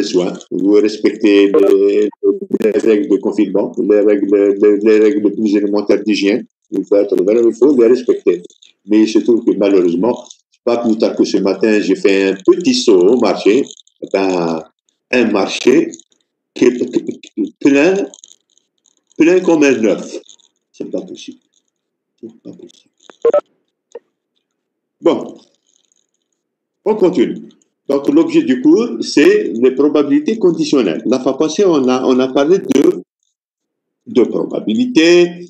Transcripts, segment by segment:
soins, vous respectez les règles de confinement, les règles plus élémentaires d'hygiène, il faut les respecter. Mais il se trouve que malheureusement, pas plus tard que ce matin, j'ai fait un petit saut au marché, un marché qui est plein comme un œuf. C'est pas possible. C'est pas possible. Bon, on continue. Donc, l'objet du cours, c'est les probabilités conditionnelles. La fois passée, on a parlé de probabilité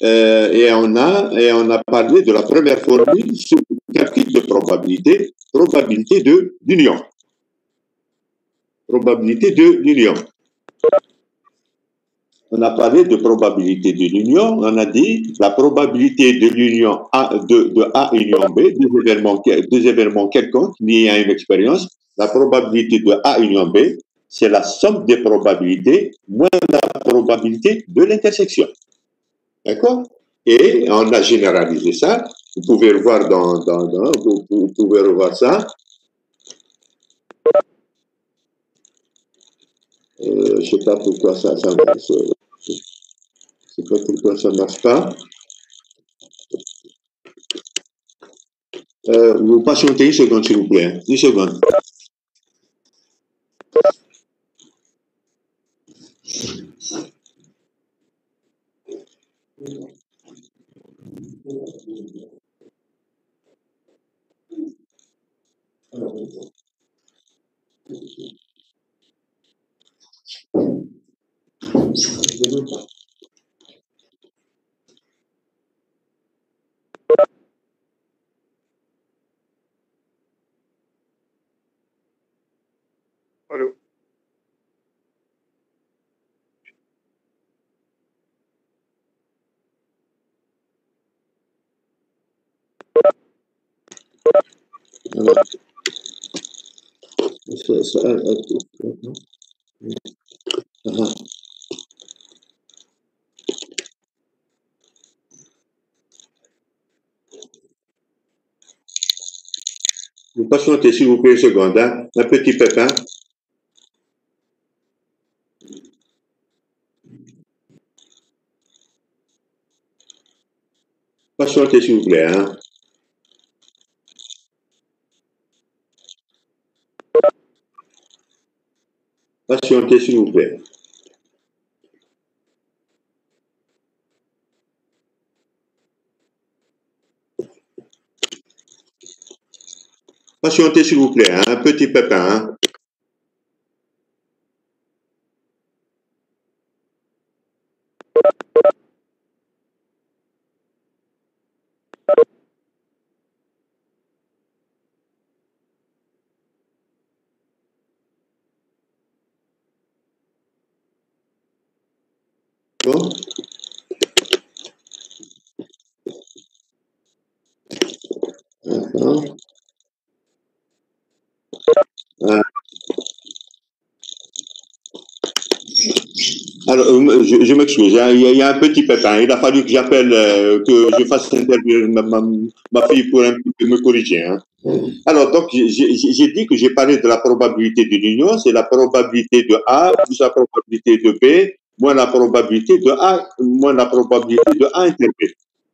et on a parlé de la première formule sur le calcul de probabilité, probabilité de l'union. Probabilité de l'union. On a parlé de probabilité de l'union, on a dit la probabilité de l'union de A union B, deux événements quelconques liés à une expérience, la probabilité de A union B, c'est la somme des probabilités moins la probabilité de l'intersection. D'accord? Et on a généralisé ça. Vous pouvez revoir vous pouvez revoir ça. Je ne sais pas pourquoi ça marche. Je sais pas pourquoi ça ne marche pas. Vous patientez une seconde, s'il vous plaît. Une seconde. Allô. Vous patientez, s'il vous plaît, une seconde. Hein? Un petit pépin. Patientez, s'il vous plaît. Hein? Patientez, s'il vous plaît. Patientez, s'il vous plaît. Hein? Un petit pépin. Hein? Bon. D'accord. Alors, je m'excuse, hein, il y a un petit pépin. Il a fallu que j'appelle, que je fasse intervenir ma fille pour un peu me corriger. Hein. Alors, donc, j'ai dit que j'ai parlé de la probabilité de l'union, c'est la probabilité de A plus la probabilité de B moins la probabilité de A inter B.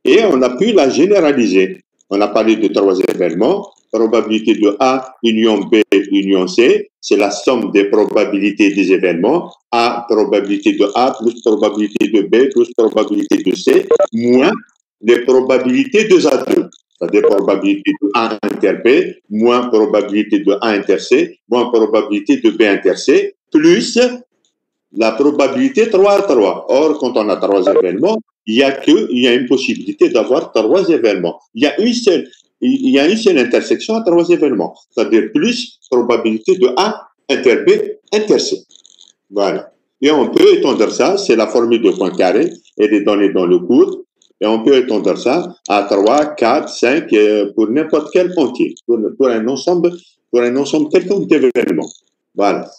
Et on a pu la généraliser. On a parlé de trois événements. Probabilité de A union B union C, c'est la somme des probabilités des événements. A, probabilité de A plus probabilité de B plus probabilité de C, moins les probabilités de A2. C'est-à-dire probabilité de A inter B, moins probabilité de A inter C, moins probabilité de B inter C, plus la probabilité 3 à 3. Or, quand on a trois événements, il y a une possibilité d'avoir trois événements. Il y a une seule intersection à trois événements. C'est-à-dire plus probabilité de A inter B inter C. Voilà. Et on peut étendre ça, c'est la formule de Poincaré, elle est donnée dans le cours, et on peut étendre ça à 3, 4, 5, pour n'importe quel entier, pour un ensemble quelconque d'événements. Voilà.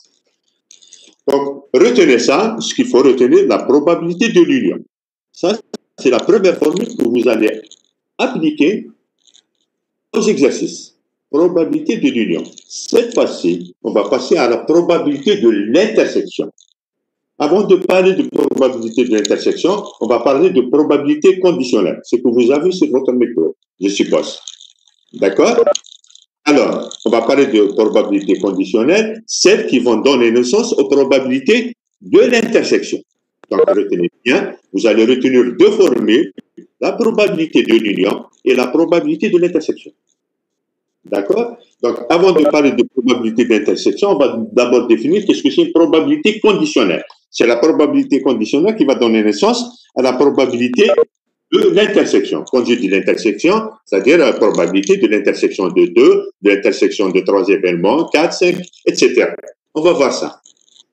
Donc, retenez ça, ce qu'il faut retenir, la probabilité de l'union. Ça, c'est la première formule que vous allez appliquer aux exercices. probabilité de l'union. Cette fois-ci, on va passer à la probabilité de l'intersection. Avant de parler de probabilité de l'intersection, on va parler de probabilité conditionnelle, ce que vous avez sur votre micro, je suppose. D'accord? Alors, on va parler de probabilité conditionnelle, celles qui vont donner naissance aux probabilités de l'intersection. Donc, retenez bien, vous allez retenir deux formules, la probabilité de l'union et la probabilité de l'intersection. D'accord? Donc, avant de parler de probabilité d'intersection, on va d'abord définir qu'est-ce que c'est une probabilité conditionnelle. C'est la probabilité conditionnelle qui va donner naissance à la probabilité de l'intersection. Quand je dis l'intersection, c'est-à-dire la probabilité de l'intersection de deux, de l'intersection de trois événements, 4, 5, etc. On va voir ça.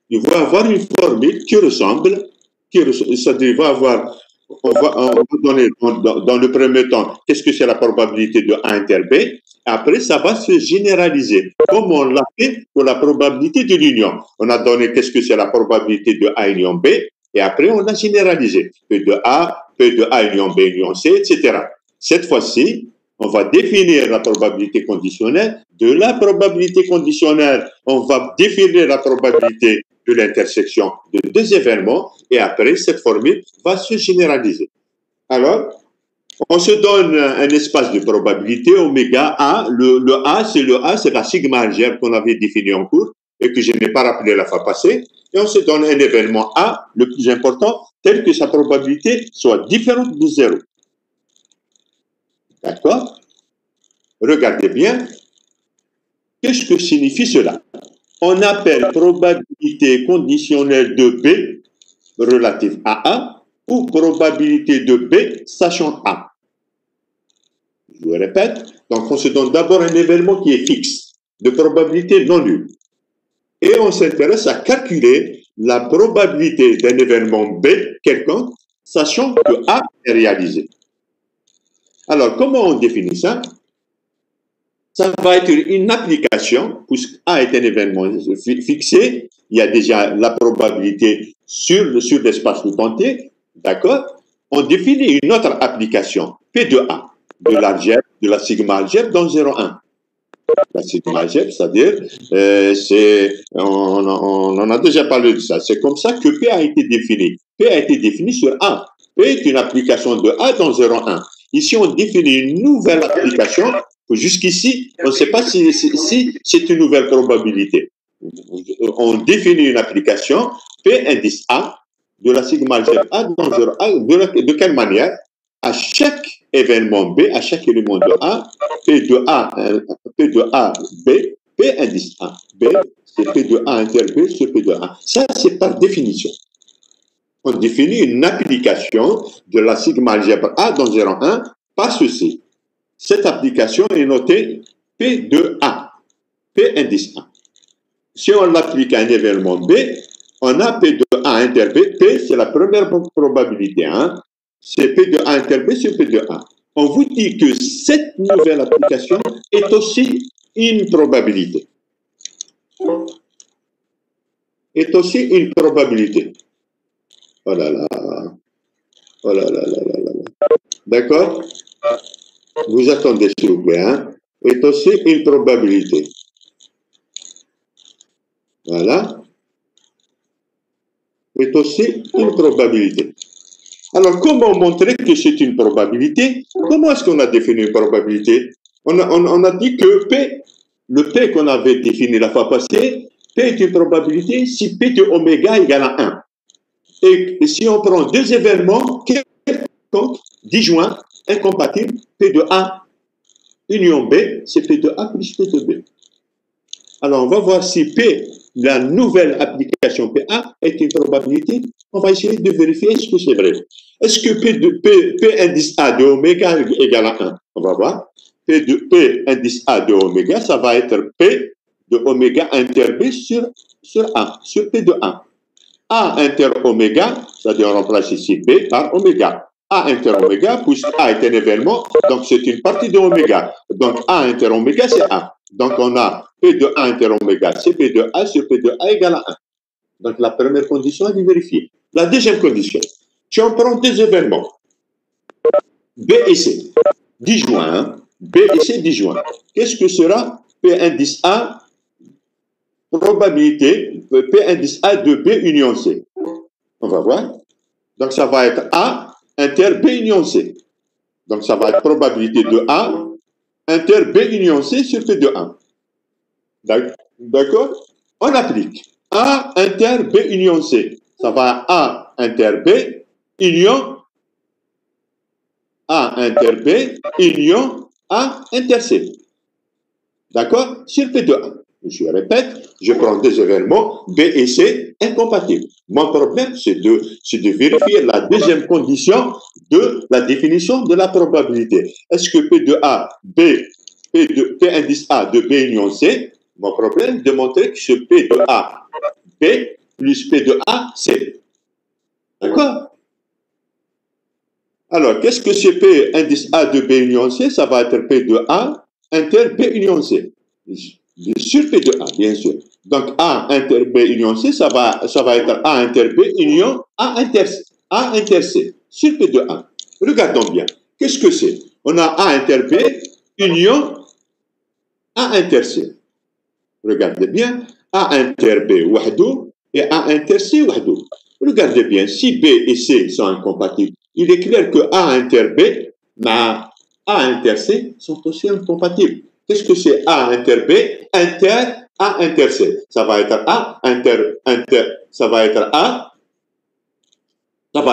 Il va avoir une formule qui ressemble, c'est-à-dire il va avoir, on va donner dans le premier temps, qu'est-ce que c'est la probabilité de A inter B. Après, ça va se généraliser, comme on l'a fait pour la probabilité de l'union. On a donné qu'est-ce que c'est la probabilité de A union B, et après, on a généralisé. P de A union B union C, etc. Cette fois-ci, on va définir la probabilité conditionnelle. De la probabilité conditionnelle, on va définir la probabilité de l'intersection de deux événements, et après, cette formule va se généraliser. Alors, on se donne un espace de probabilité, oméga A. Le A, c'est la sigma algèbre qu'on avait défini en cours et que je n'ai pas rappelé la fois passée. Et on se donne un événement A, le plus important, tel que sa probabilité soit différente de 0. D'accord? Regardez bien. Qu'est-ce que signifie cela? On appelle probabilité conditionnelle de B relative à A ou probabilité de B sachant A. Je le répète, donc on se donne d'abord un événement qui est fixe, de probabilité non nulle. Et on s'intéresse à calculer la probabilité d'un événement B quelconque, sachant que A est réalisé. Alors, comment on définit ça? Ça va être une application, puisque A est un événement fixé, il y a déjà la probabilité sur l'espace tout entier, d'accord? On définit une autre application, P de A, de l'algèbre, de la sigma algèbre dans 0,1. La sigma algèbre, c'est-à-dire, on en a déjà parlé de ça. C'est comme ça que P a été défini. P a été défini sur A. P est une application de A dans 0,1. Ici, on définit une nouvelle application. Jusqu'ici, on ne sait pas si c'est une nouvelle probabilité. On définit une application, P indice A, de la sigma algèbre A dans 0,1. De quelle manière? À chaque événement B, à chaque élément de A, P de A, B, P indice A. B, c'est P de A inter B sur P de A. Ça, c'est par définition. On définit une application de la sigma algèbre A dans 0,1 par ceci. Cette application est notée P de A, P indice A. Si on l'applique à un événement B, on a P de A inter B. P, c'est la première probabilité. Hein? C'est P de A inter B sur P de A. On vous dit que cette nouvelle application est aussi une probabilité. Est aussi une probabilité. Oh là là. Oh là là là là là. D'accord? Vous attendez, s'il vous plaît. Hein? Est aussi une probabilité. Voilà. Est aussi une probabilité. Alors, comment montrer que c'est une probabilité? Comment est-ce qu'on a défini une probabilité? On a dit que P, le P qu'on avait défini la fois passée, P est une probabilité si P de oméga égale à 1. Et si on prend deux événements quelconques, disjoints, incompatibles, P de A union B, c'est P de A plus P de B. Alors, on va voir si P, la nouvelle application PA, est une probabilité. On va essayer de vérifier est-ce que c'est vrai. Est-ce que P indice A de oméga égale à 1? On va voir. P indice A de oméga, ça va être P de oméga inter B sur A, sur P de A. A inter oméga, c'est-à-dire on remplace ici B par oméga. A inter oméga, puisque A est un événement, donc c'est une partie de oméga. Donc A inter oméga, c'est A. Donc on a P de A inter oméga, c'est P de A sur P de A égale à 1. Donc la première condition est vérifiée. La deuxième condition, si on prend deux événements, B et C, disjoints, B et C disjoints. Qu'est-ce que sera P indice A, probabilité P indice A de B union C? On va voir. Donc, ça va être A inter B union C. Donc, ça va être probabilité de A inter B union C sur P de A. D'accord? On applique. A inter B union C. Ça va être A inter B union A inter B union A inter C. D'accord? Sur P de A. Je répète, je prends deux événements, B et C incompatibles. Mon problème, c'est de vérifier la deuxième condition de la définition de la probabilité. Est-ce que P de A, P indice A de B union C, mon problème, de montrer que ce P de A, B plus P de A, C. D'accord? Alors, qu'est-ce que c'est P indice A de B union C? Ça va être P de A inter B union C. Sur P de A, bien sûr. Donc, A inter B union C, ça va être A inter B union A inter C. Sur P de A. Regardons bien. Qu'est-ce que c'est? On a A inter B union A inter C. Regardez bien. A inter B wahdo et A inter C wahdo. Regardez bien. Si B et C sont incompatibles, il est clair que A inter B, mais A inter C sont aussi incompatibles. Qu'est-ce que c'est A inter B inter A inter C? Ça va être A ça va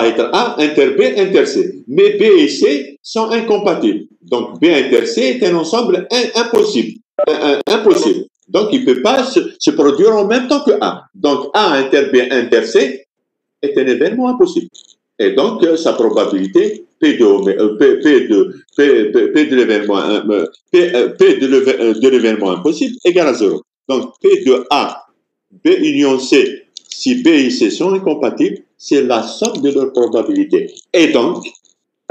être A inter B inter C. Mais B et C sont incompatibles. Donc B inter C est un ensemble impossible. Impossible. Donc il ne peut pas se produire en même temps que A. Donc A inter B inter C est un événement impossible. Et donc sa probabilité P de l'événement impossible égale à 0. Donc P de A, B union C, si B et C sont incompatibles, c'est la somme de leurs probabilités. Et donc,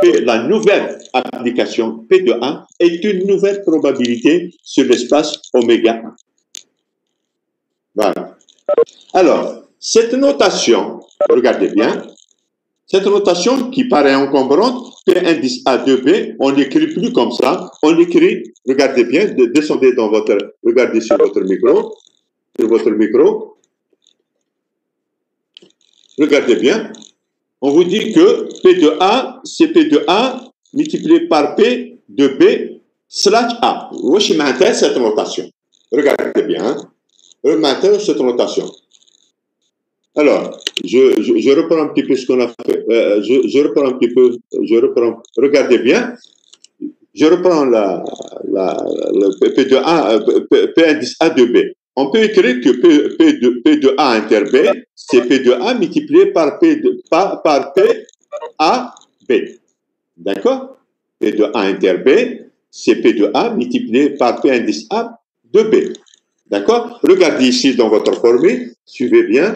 la nouvelle application P de A est une nouvelle probabilité sur l'espace oméga 1. Voilà. Alors, cette notation, regardez bien, cette notation qui paraît encombrante, P indice A de B, on n'écrit plus comme ça. On écrit, regardez bien, descendez dans regardez sur votre micro. Regardez bien. On vous dit que P de A, c'est P de A multiplié par P de B slash A. Wesh m'intéresse cette notation. Regardez bien. M'intéresse cette notation. Alors, je reprends un petit peu ce qu'on a fait. Regardez bien. Je reprends le P de A, P indice A de B. On peut écrire que P de A inter B, c'est P de A multiplié par P A B. D'accord? P de A inter B, c'est P de A multiplié par P indice A de B. D'accord? Regardez ici dans votre formule, suivez bien.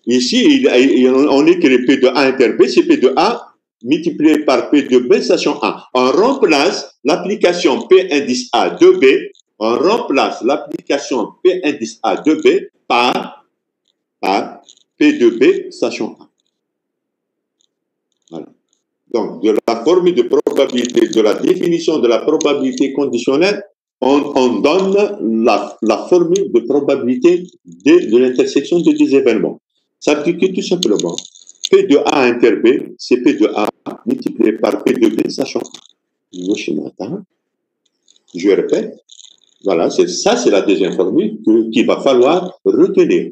Ici, on écrit P de A inter B, c'est P de A multiplié par P de B sachant A. On remplace l'application P indice A de B, on remplace l'application P indice A de B par P de B sachant A. Voilà. Donc, de la formule de probabilité, de la définition de la probabilité conditionnelle, on donne la formule de probabilité de l'intersection de deux événements. Ça veut dire que tout simplement, P de A inter B, c'est P de A multiplié par P de B, sachant je répète, voilà, ça c'est la deuxième formule qu'il va falloir retenir.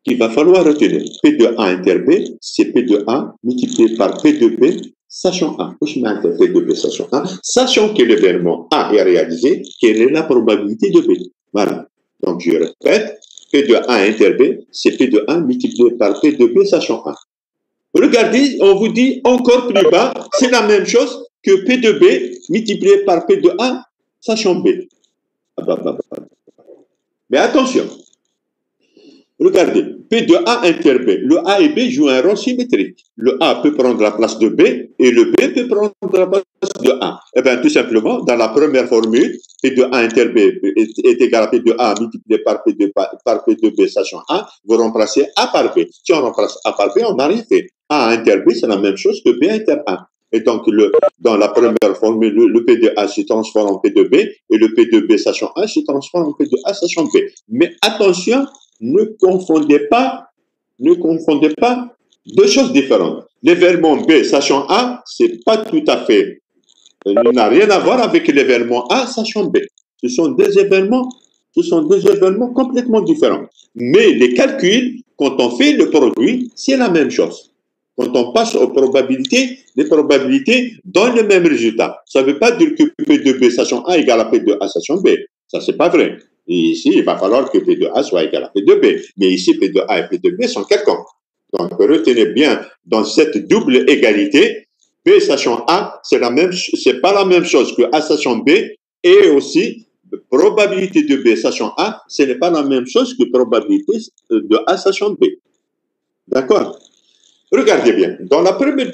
P de A inter B, c'est P de A multiplié par P de B, sachant A. P de B, sachant A. Sachant que l'événement A est réalisé, quelle est la probabilité de B? Voilà. Donc je répète, P de A inter B, c'est P de A multiplié par P de B sachant A. Regardez, on vous dit encore plus bas, c'est la même chose que P de B multiplié par P de A sachant B. Mais attention, regardez, P de A inter B, le A et B jouent un rôle symétrique. Le A peut prendre la place de B et le B peut prendre la place de A. Eh bien, tout simplement, dans la première formule, P de A inter B est égal à P de A multiplié par P de B sachant A, vous remplacez A par B. Si on remplace A par B, on n'a rien fait. A inter B, c'est la même chose que B inter A. Et donc, dans la première formule, le P2A se transforme en P2B et le P2B sachant A se transforme en P2A sachant B. Mais attention, ne confondez pas deux choses différentes. L'événement B sachant A, c'est pas tout à fait, n'a rien à voir avec l'événement A sachant B. Ce sont deux événements complètement différents. Mais les calculs, quand on fait le produit, c'est la même chose. Quand on passe aux probabilités, les probabilités donnent le même résultat. Ça ne veut pas dire que P2B sachant A égale à P2A sachant B. Ça, c'est pas vrai. Et ici, il va falloir que P2A soit égal à P2B. Mais ici, P2A et P2B sont quelconques. Donc, retenez bien, dans cette double égalité, B sachant A, c'est pas la même chose que A sachant B, et aussi, probabilité de B sachant A, ce n'est pas la même chose que probabilité de A sachant B. D'accord? Regardez bien, dans la première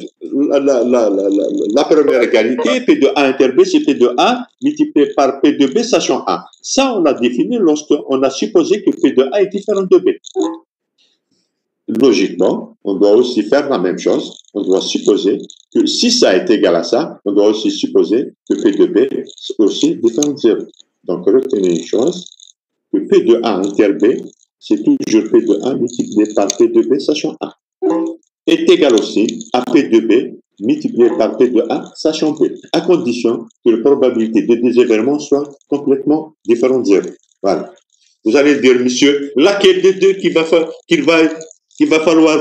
égalité, P de A inter B, c'est P de A multiplié par P de B sachant A. Ça, on l'a défini lorsqu'on a supposé que P de A est différent de B. Logiquement, on doit aussi faire la même chose. On doit supposer que si ça est égal à ça, on doit aussi supposer que P de B est aussi différent de 0. Donc, retenez une chose, que P de A inter B, c'est toujours P de A multiplié par P de B sachant A. Est égal aussi à P de B multiplié par P de A sachant B, à condition que la probabilité des deux événements soit complètement différente de 0. Voilà. Vous allez dire, monsieur, laquelle des deux qu'il va falloir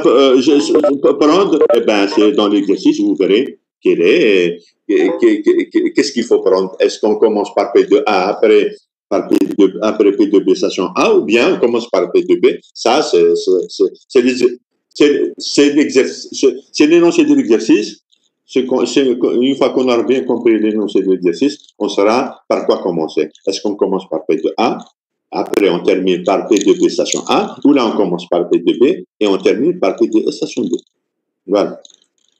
prendre? Eh bien, c'est dans l'exercice, vous verrez qu'est-ce qu'il faut prendre. Est-ce qu'on commence par P de A après P de B sachant A, ou bien on commence par P de B? Ça, c'est l'énoncé de l'exercice. Une fois qu'on a bien compris l'énoncé de l'exercice, on saura par quoi commencer. Est-ce qu'on commence par P de A, après on termine par P de B sachant A, ou là on commence par P de B et on termine par P de E sachant B. Voilà.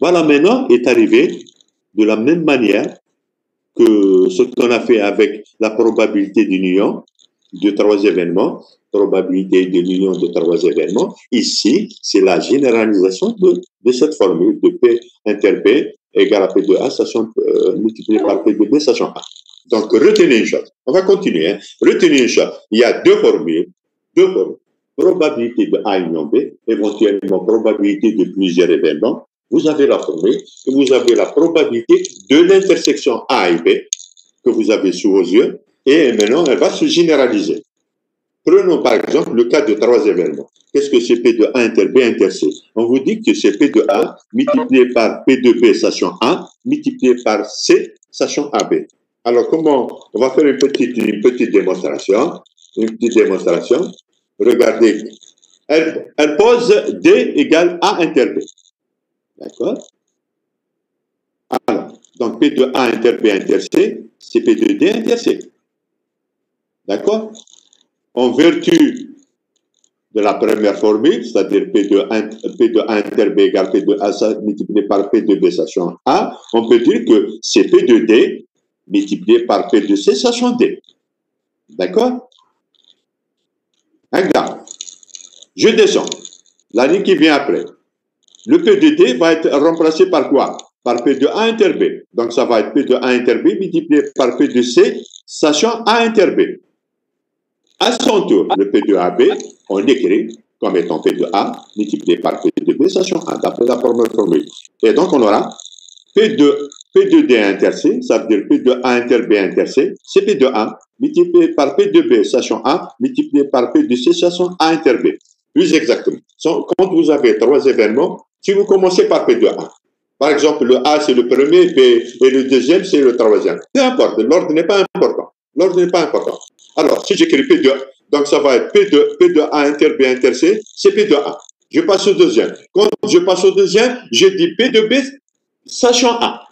Voilà, maintenant est arrivé de la même manière que ce qu'on a fait avec la probabilité d'union de trois événements, probabilité de l'union de trois événements. Ici, c'est la généralisation de cette formule de P inter P égale à P de A multiplié par P de B sachant A. Donc, retenez une chose. On va continuer. Hein. Retenez une chose. Il y a deux formules. Probabilité de A union B, éventuellement probabilité de plusieurs événements. Vous avez la formule et vous avez la probabilité de l'intersection A et B que vous avez sous vos yeux. Et maintenant, elle va se généraliser. Prenons par exemple le cas de trois événements. Qu'est-ce que c'est P de A inter B inter C? On vous dit que c'est P de A multiplié par P de B sachant A multiplié par C sachant AB. Alors, comment? On va faire une petite démonstration. Une petite démonstration. Regardez. Elle pose D égale A inter B. D'accord? Alors, donc P de A inter B inter C, c'est P de D inter C. D'accord? En vertu de la première formule, c'est-à-dire P de A inter B égale P de A multiplié par P de B sachant A, on peut dire que c'est P de D multiplié par P de C sachant D. D'accord? Regarde. Je descends. La ligne qui vient après. Le P de D va être remplacé par quoi? Par P de A inter B. Donc ça va être P de A inter B multiplié par P de C sachant A inter B. À son tour, le P de AB, on l'écrit comme étant P de A multiplié par P de B sachant A, d'après la première formule. Et donc, on aura P de D inter C, ça veut dire P de A inter B inter C, c'est P de A multiplié par P de B sachant A multiplié par P de C sachant A inter B. Plus exactement. Quand vous avez trois événements, si vous commencez par P de A, par exemple, le A c'est le premier, B et le deuxième c'est le troisième. Peu importe, l'ordre n'est pas important. L'ordre n'est pas important. Alors, si j'écris P de A, donc ça va être P de A inter B inter C, c'est P de A. Je passe au deuxième. Quand je passe au deuxième, je dis P de B sachant A.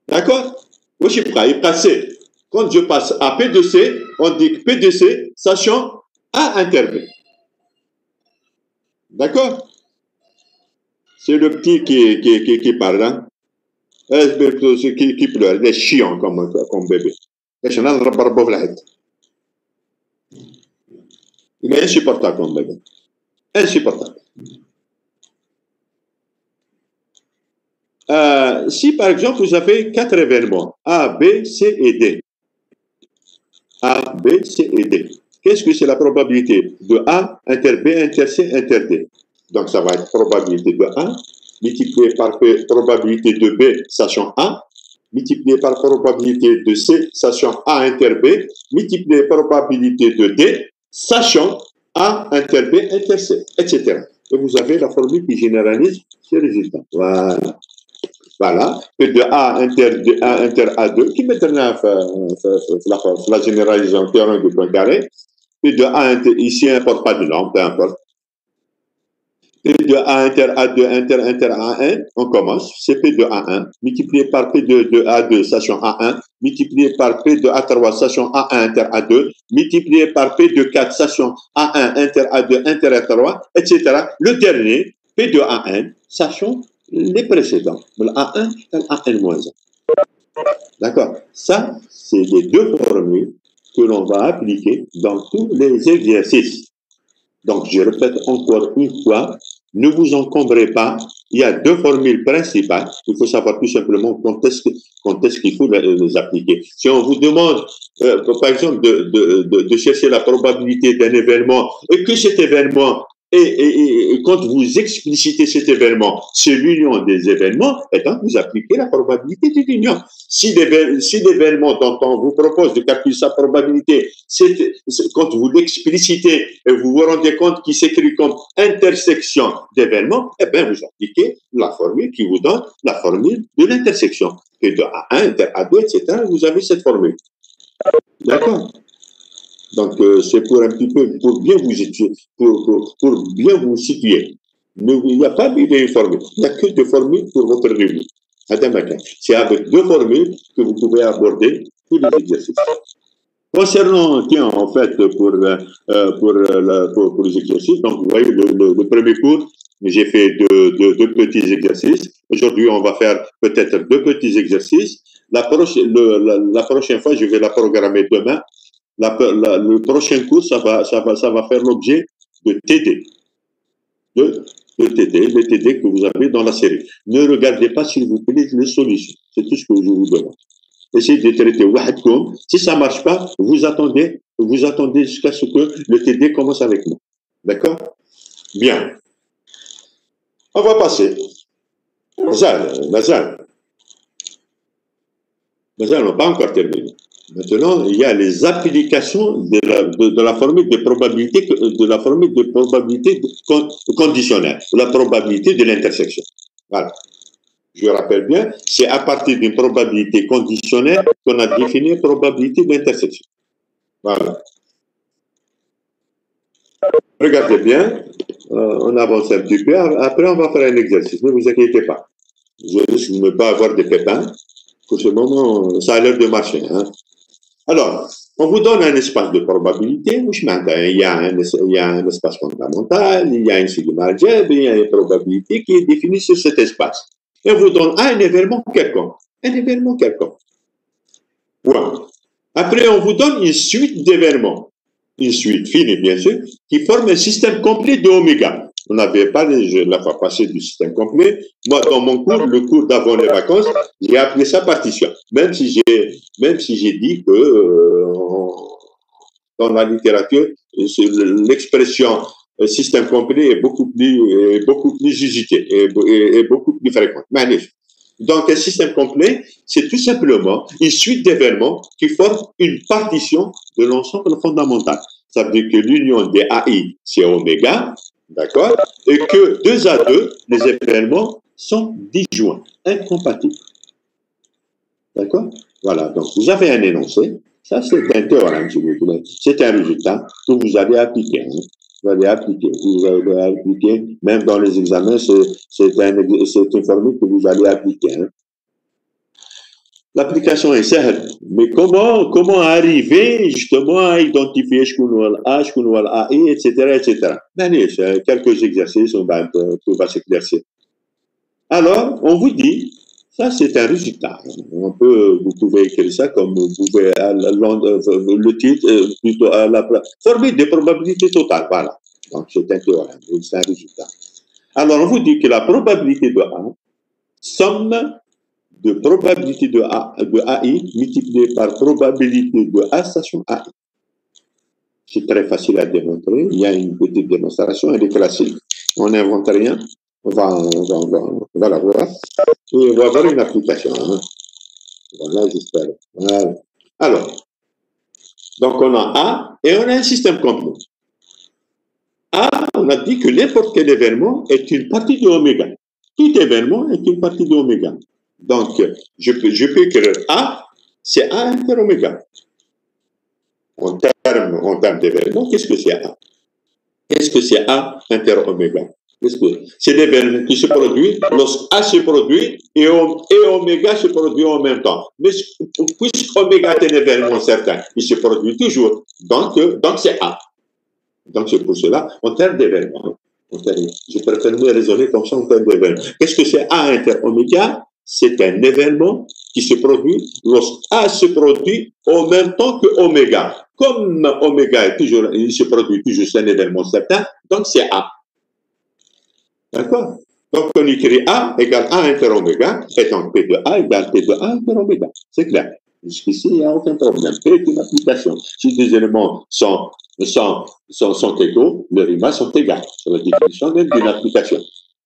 D'accord? Moi, je suis prêt, il passe C. Quand je passe à P de C, on dit P de C sachant A inter B. D'accord? C'est le petit qui parle, hein? Qui pleure, il est chiant comme bébé. Il est insupportable comme bébé. Insupportable. Si par exemple vous avez 4 événements, A, B, C et D. A, B, C et D. Qu'est-ce que c'est la probabilité de A inter B, inter C, inter D? Donc ça va être probabilité de A multiplié par probabilité de B, sachant A, multiplié par probabilité de C, sachant A inter B, multiplié par probabilité de D, sachant A inter B, inter C, etc. Et vous avez la formule qui généralise ces résultats. Voilà. Voilà. P de A inter A2, qui maintenant la généralisation théorème du point carré. P de A inter, ici, n'importe pas de norme, peu importe. P de A inter A2 inter A1, on commence, c'est P de A1, multiplié par P de A2, sachant A1, multiplié par P de A3, sachant A1 inter A2, multiplié par P de 4, sachant A1 inter A2 inter A3, etc. Le dernier, P de A1, sachant les précédents. A1 égale A1-1. D'accord? Ça, c'est les deux formules que l'on va appliquer dans tous les exercices. Donc, je répète encore une fois, ne vous encombrez pas. Il y a deux formules principales. Il faut savoir tout simplement quand est-ce qu'il faut les appliquer. Si on vous demande, par exemple, de chercher la probabilité d'un événement et que cet événement et quand vous explicitez cet événement, c'est l'union des événements, et donc vous appliquez la probabilité de l'union. Si l'événement dont on vous propose de calculer sa probabilité, quand vous l'explicitez et vous vous rendez compte qu'il s'écrit comme intersection d'événements, eh bien vous appliquez la formule qui vous donne la formule de l'intersection. Et de A1, inter A2, etc., vous avez cette formule. D'accord? Donc, c'est pour un petit peu, pour bien vous situer, pour bien vous situer. Il n'y a pas d'une formule. Il n'y a que deux formules pour votre revue. C'est avec deux formules que vous pouvez aborder tous les exercices. Concernant, tiens, en fait, pour les exercices, donc vous voyez, le premier cours, j'ai fait deux petits exercices. Aujourd'hui, on va faire peut-être deux petits exercices. La prochaine fois, je vais la programmer demain. Le prochain cours, ça va faire l'objet de TD. Le TD que vous avez dans la série. Ne regardez pas, s'il vous plaît, les solutions. C'est tout ce que je vous demande. Essayez de traiter Wahadkoum. Si ça ne marche pas, vous attendez jusqu'à ce que le TD commence avec nous. D'accord? Bien. On va passer. Nazal, on n'a pas encore terminé. Maintenant, il y a les applications de la formule de probabilité, conditionnelle, la probabilité de l'intersection. Voilà. Je rappelle bien, c'est à partir d'une probabilité conditionnelle qu'on a défini la probabilité d'intersection. Voilà. Regardez bien, on avance un petit peu. Après, on va faire un exercice. Ne vous inquiétez pas. Je risque de ne pas avoir de pépins. Pour ce moment, ça a l'air de marcher. Hein. Alors, on vous donne un espace de probabilité. Il y a un espace fondamental, il y a une sigma algèbre, il y a une probabilité qui est définie sur cet espace. Et on vous donne un événement quelconque. Un événement quelconque. Point. Après, on vous donne une suite d'événements. Une suite finie, bien sûr, qui forme un système complet de oméga. On n'avait pas la fois passée du système complet. Moi, dans mon cours, le cours d'avant les vacances, j'ai appelé ça partition. Même si j'ai dit que dans la littérature, l'expression système complet est beaucoup plus usitée et beaucoup plus fréquente. Donc, un système complet, c'est tout simplement une suite d'événements qui forment une partition de l'ensemble fondamental. Ça veut dire que l'union des AI, c'est oméga, d'accord, et que 2 à 2, les événements sont disjoints, incompatibles. D'accord? Voilà, donc vous avez un énoncé, ça c'est un théorème, si vous voulez. C'est un résultat que vous allez appliquer. Hein. Vous allez appliquer, même dans les examens, c'est une formule que vous allez appliquer. Hein. L'application est simple, mais comment arriver justement à identifier ce qu'on a, etc. Quelques exercices, tout va s'éclaircir. Alors, on vous dit, ça c'est un résultat. Vous pouvez écrire ça comme vous pouvez, le titre, plutôt à la formule de probabilité totale, voilà. Donc c'est un théorème, c'est un résultat. Alors, on vous dit que la probabilité de A somme de probabilité de AI multipliée par probabilité de A station AI. C'est très facile à démontrer. Il y a une petite démonstration, elle est classique. On n'invente rien. On va la voir. Et on va avoir une application. Hein. Voilà, j'espère. Voilà. Alors, donc on a A et on a un système complet. A, on a dit que n'importe quel événement est une partie de oméga. Tout événement est une partie de oméga. Donc, je peux écrire A, c'est A inter oméga. En termes d'événement, qu'est-ce que c'est A? Qu'est-ce que c'est A inter oméga? C'est l'événement qui se produit lorsque A se produit et oméga se produit en même temps. Mais puisque oméga est un événement certain, il se produit toujours. Donc c'est A. Donc c'est pour cela, en termes d'événement, je préfère mieux raisonner comme ça en termes d'événement. Qu'est-ce que c'est A inter oméga? C'est un événement qui se produit lorsque A se produit en même temps que oméga. Comme oméga est toujours, il se produit toujours, c'est un événement certain, donc c'est A. D'accord? Donc on écrit A égale A inter oméga, et donc P de A égale P de A inter oméga. C'est clair. Jusqu'ici, il n'y a aucun problème. P est une application. Si des éléments sont égaux, les rimas sont égales. C'est la définition même d'une application.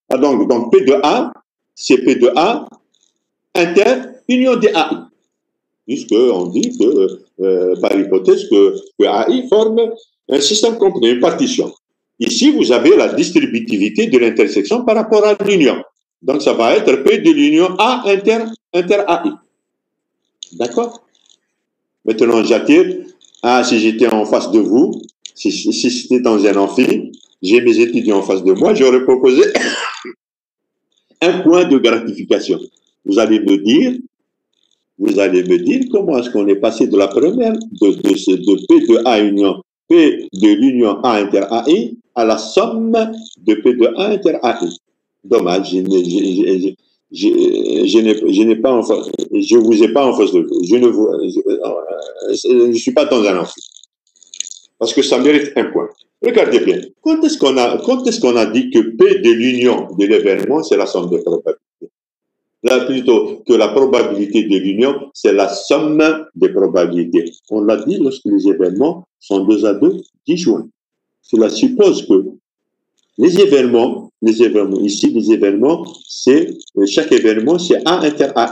Ah, donc P de A, c'est P de A inter union des AI. Puisqu'on dit que, par hypothèse, que AI forme un système complet, une partition. Ici, vous avez la distributivité de l'intersection par rapport à l'union. Donc, ça va être P de l'union A inter AI. D'accord? Maintenant, j'attire. Ah, si j'étais en face de vous, si c'était dans un amphi, j'ai mes étudiants en face de moi, j'aurais proposé un point de gratification. Vous allez me dire comment est-ce qu'on est passé de la première, de P de A union, P de l'union A inter AI, à la somme de P de A inter AI. Dommage, je n'ai pas en face, je vous ai pas en face de vous. Je ne suis pas dans un amphi. Parce que ça mérite un point. Regardez bien. Quand est-ce qu'on a dit que P de l'union de l'événement, c'est la somme des probabilités? Là, plutôt que la probabilité de l'union, c'est la somme des probabilités. On l'a dit lorsque les événements sont 2 à 2 disjoints. Cela suppose que les événements, ici, chaque événement, c'est A inter AI.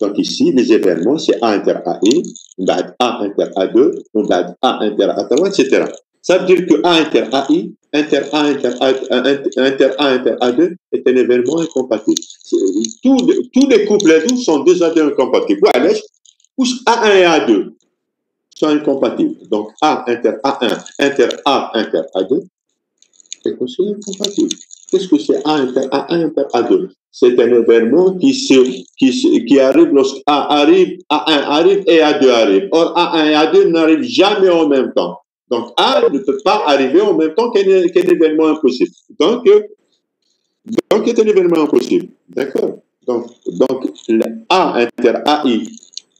Donc ici, les événements, c'est A inter AI, on a A inter A2, on a A inter A3, etc. Ça veut dire que A inter AI, inter A inter A2 est un événement incompatible. Tous les couplets sont 2 à 2 incompatibles. Voilà, A1 et A2 sont incompatibles. Donc A inter A1, inter A inter A2 est aussi incompatible. Qu'est-ce que c'est A inter A1 inter A2? C'est un événement qui arrive lorsque A arrive, A1 arrive et A2 arrive. Or, A1 et A2 n'arrivent jamais en même temps. Donc, A ne peut pas arriver en même temps qu'un événement impossible. Donc, c'est un événement impossible. D'accord? Donc, A inter AI,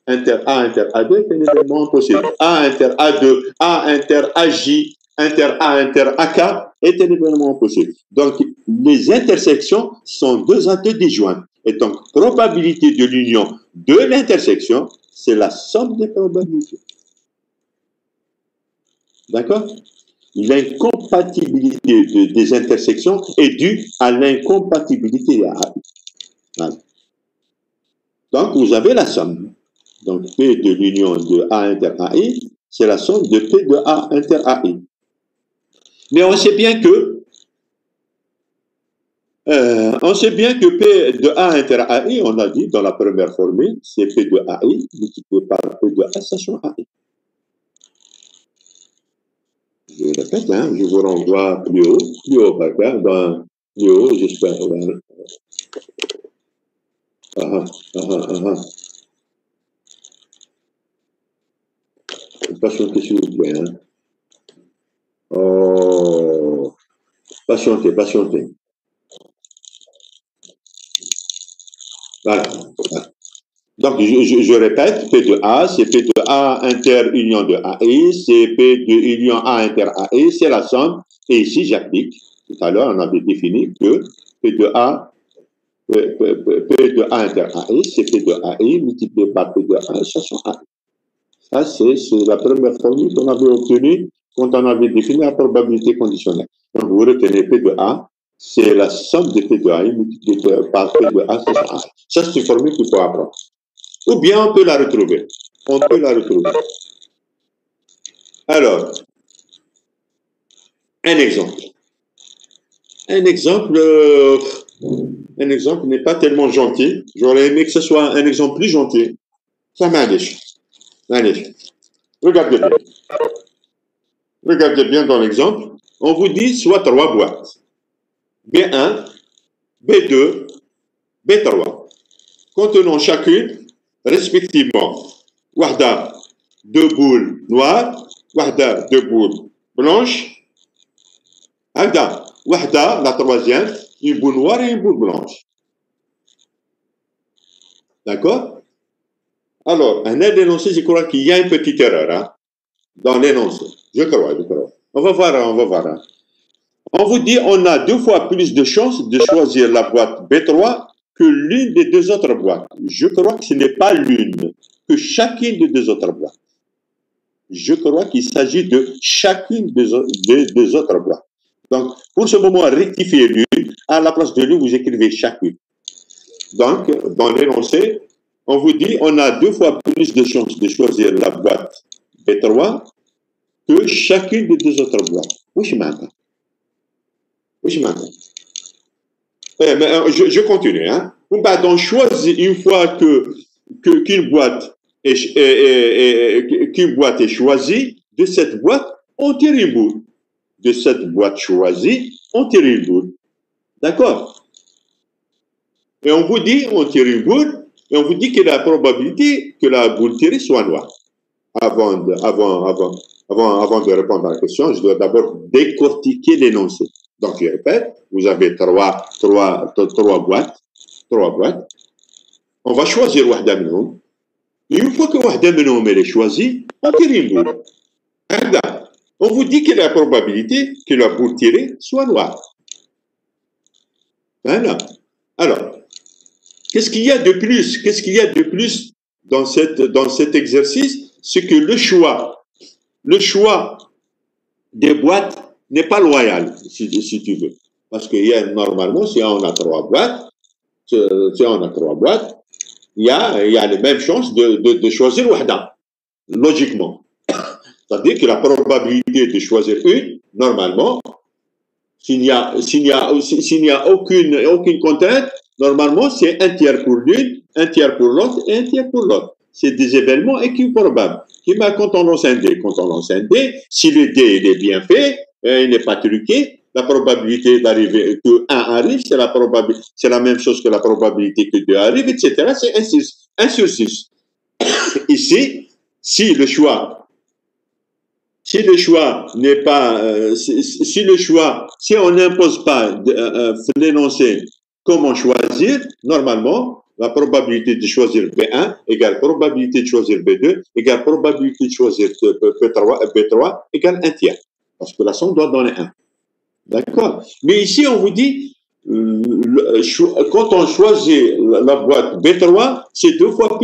inter A inter A2 est un événement impossible. A inter A2, A inter AJ, inter A inter AK est un événement possible. Donc, les intersections sont 2 à 2 disjointes. Et donc, probabilité de l'union de l'intersection, c'est la somme des probabilités. D'accord? L'incompatibilité des intersections est due à l'incompatibilité de AI. Voilà. Donc, vous avez la somme. Donc, P de l'union de A inter AI, c'est la somme de P de A inter AI. Mais on sait bien que P de A inter AI, on a dit dans la première formule, c'est P de AI multiplié par P de A station AI. Je répète, je vous renvoie plus haut, plus haut, j'espère. Patientez, s'il vous plaît. Oh, patientez. Voilà. Donc, je répète, P de A, c'est P de A inter union de AI, c'est P de union A inter AI, c'est la somme. Et ici, j'applique. Tout à l'heure, on avait défini que P de A P de A inter AI, c'est P de AI multiplié par P de A station AI. Ça, c'est la première formule qu'on avait obtenue quand on avait défini la probabilité conditionnelle. Donc, vous retenez P de A, c'est la somme de P de AI multiplié par P de A station AI. Ça, c'est une formule qu'il faut apprendre. Ou bien, on peut la retrouver. On peut la retrouver. Alors, un exemple. Un exemple n'est pas tellement gentil. J'aurais aimé que ce soit un exemple plus gentil. Ça m'allège. Regardez bien. Regardez bien dans l'exemple. On vous dit soit 3 boîtes. B1, B2, B3. Contenant chacune, respectivement, Wahda, 2 boules noires, Wahda, 2 boules blanches, Wahda, la troisième, une boule noire et une boule blanche. D'accord? Alors, un énoncé, je crois qu'il y a une petite erreur hein, dans l'énoncé. Je crois. On va voir. Hein. On vous dit on a 2 fois plus de chances de choisir la boîte B3 que l'une des 2 autres boîtes. Je crois que ce n'est pas l'une, que chacune des 2 autres boîtes. Je crois qu'il s'agit de chacune des 2 autres boîtes. Donc, pour ce moment, rectifiez l'une. À la place de l'une, vous écrivez chacune. Donc, dans l'énoncé, on vous dit on a 2 fois plus de chances de choisir la boîte B3 que chacune des 2 autres boîtes. Oui, je m'entends. Je continue. Hein. On choisit une fois qu'une boîte est choisie, de cette boîte, on tire une boule. De cette boîte choisie, on tire une boule. D'accord? Et on vous dit, on tire une boule, et on vous dit que la probabilité que la boule tirée soit noire. Avant de répondre à la question, je dois d'abord décortiquer l'énoncé. Donc, je répète, vous avez trois boîtes. On va choisir Wahda minhum. Une fois que Wahda minhum est choisie, on tire une boule. On vous dit quelle est la probabilité que la boule tirée soit noire. Voilà. Alors, qu'est-ce qu'il y a de plus dans cet exercice? C'est que le choix des boîtes n'est pas loyal, si tu veux. Parce que normalement, si on a 3 boîtes, il y a les mêmes chances de choisir Wahda, logiquement. C'est-à-dire que la probabilité de choisir une, normalement, s'il n'y a aucune contrainte, normalement, c'est un tiers pour l'une, un tiers pour l'autre et un tiers pour l'autre. C'est des événements équiprobables. Quand on lance un dé, si le dé il est bien fait, il n'est pas truqué, la probabilité d'arriver que 1 arrive, c'est la même chose que la probabilité que 2 arrive, etc. C'est 1 sur 6. Ici, si on n'impose pas l'énoncé comment choisir, normalement, la probabilité de choisir B1 égale probabilité de choisir B2 égale probabilité de choisir B3 égale 1 tiers. Parce que la somme doit donner 1. D'accord? Mais ici, on vous dit, quand on choisit la boîte B3, c'est 2 fois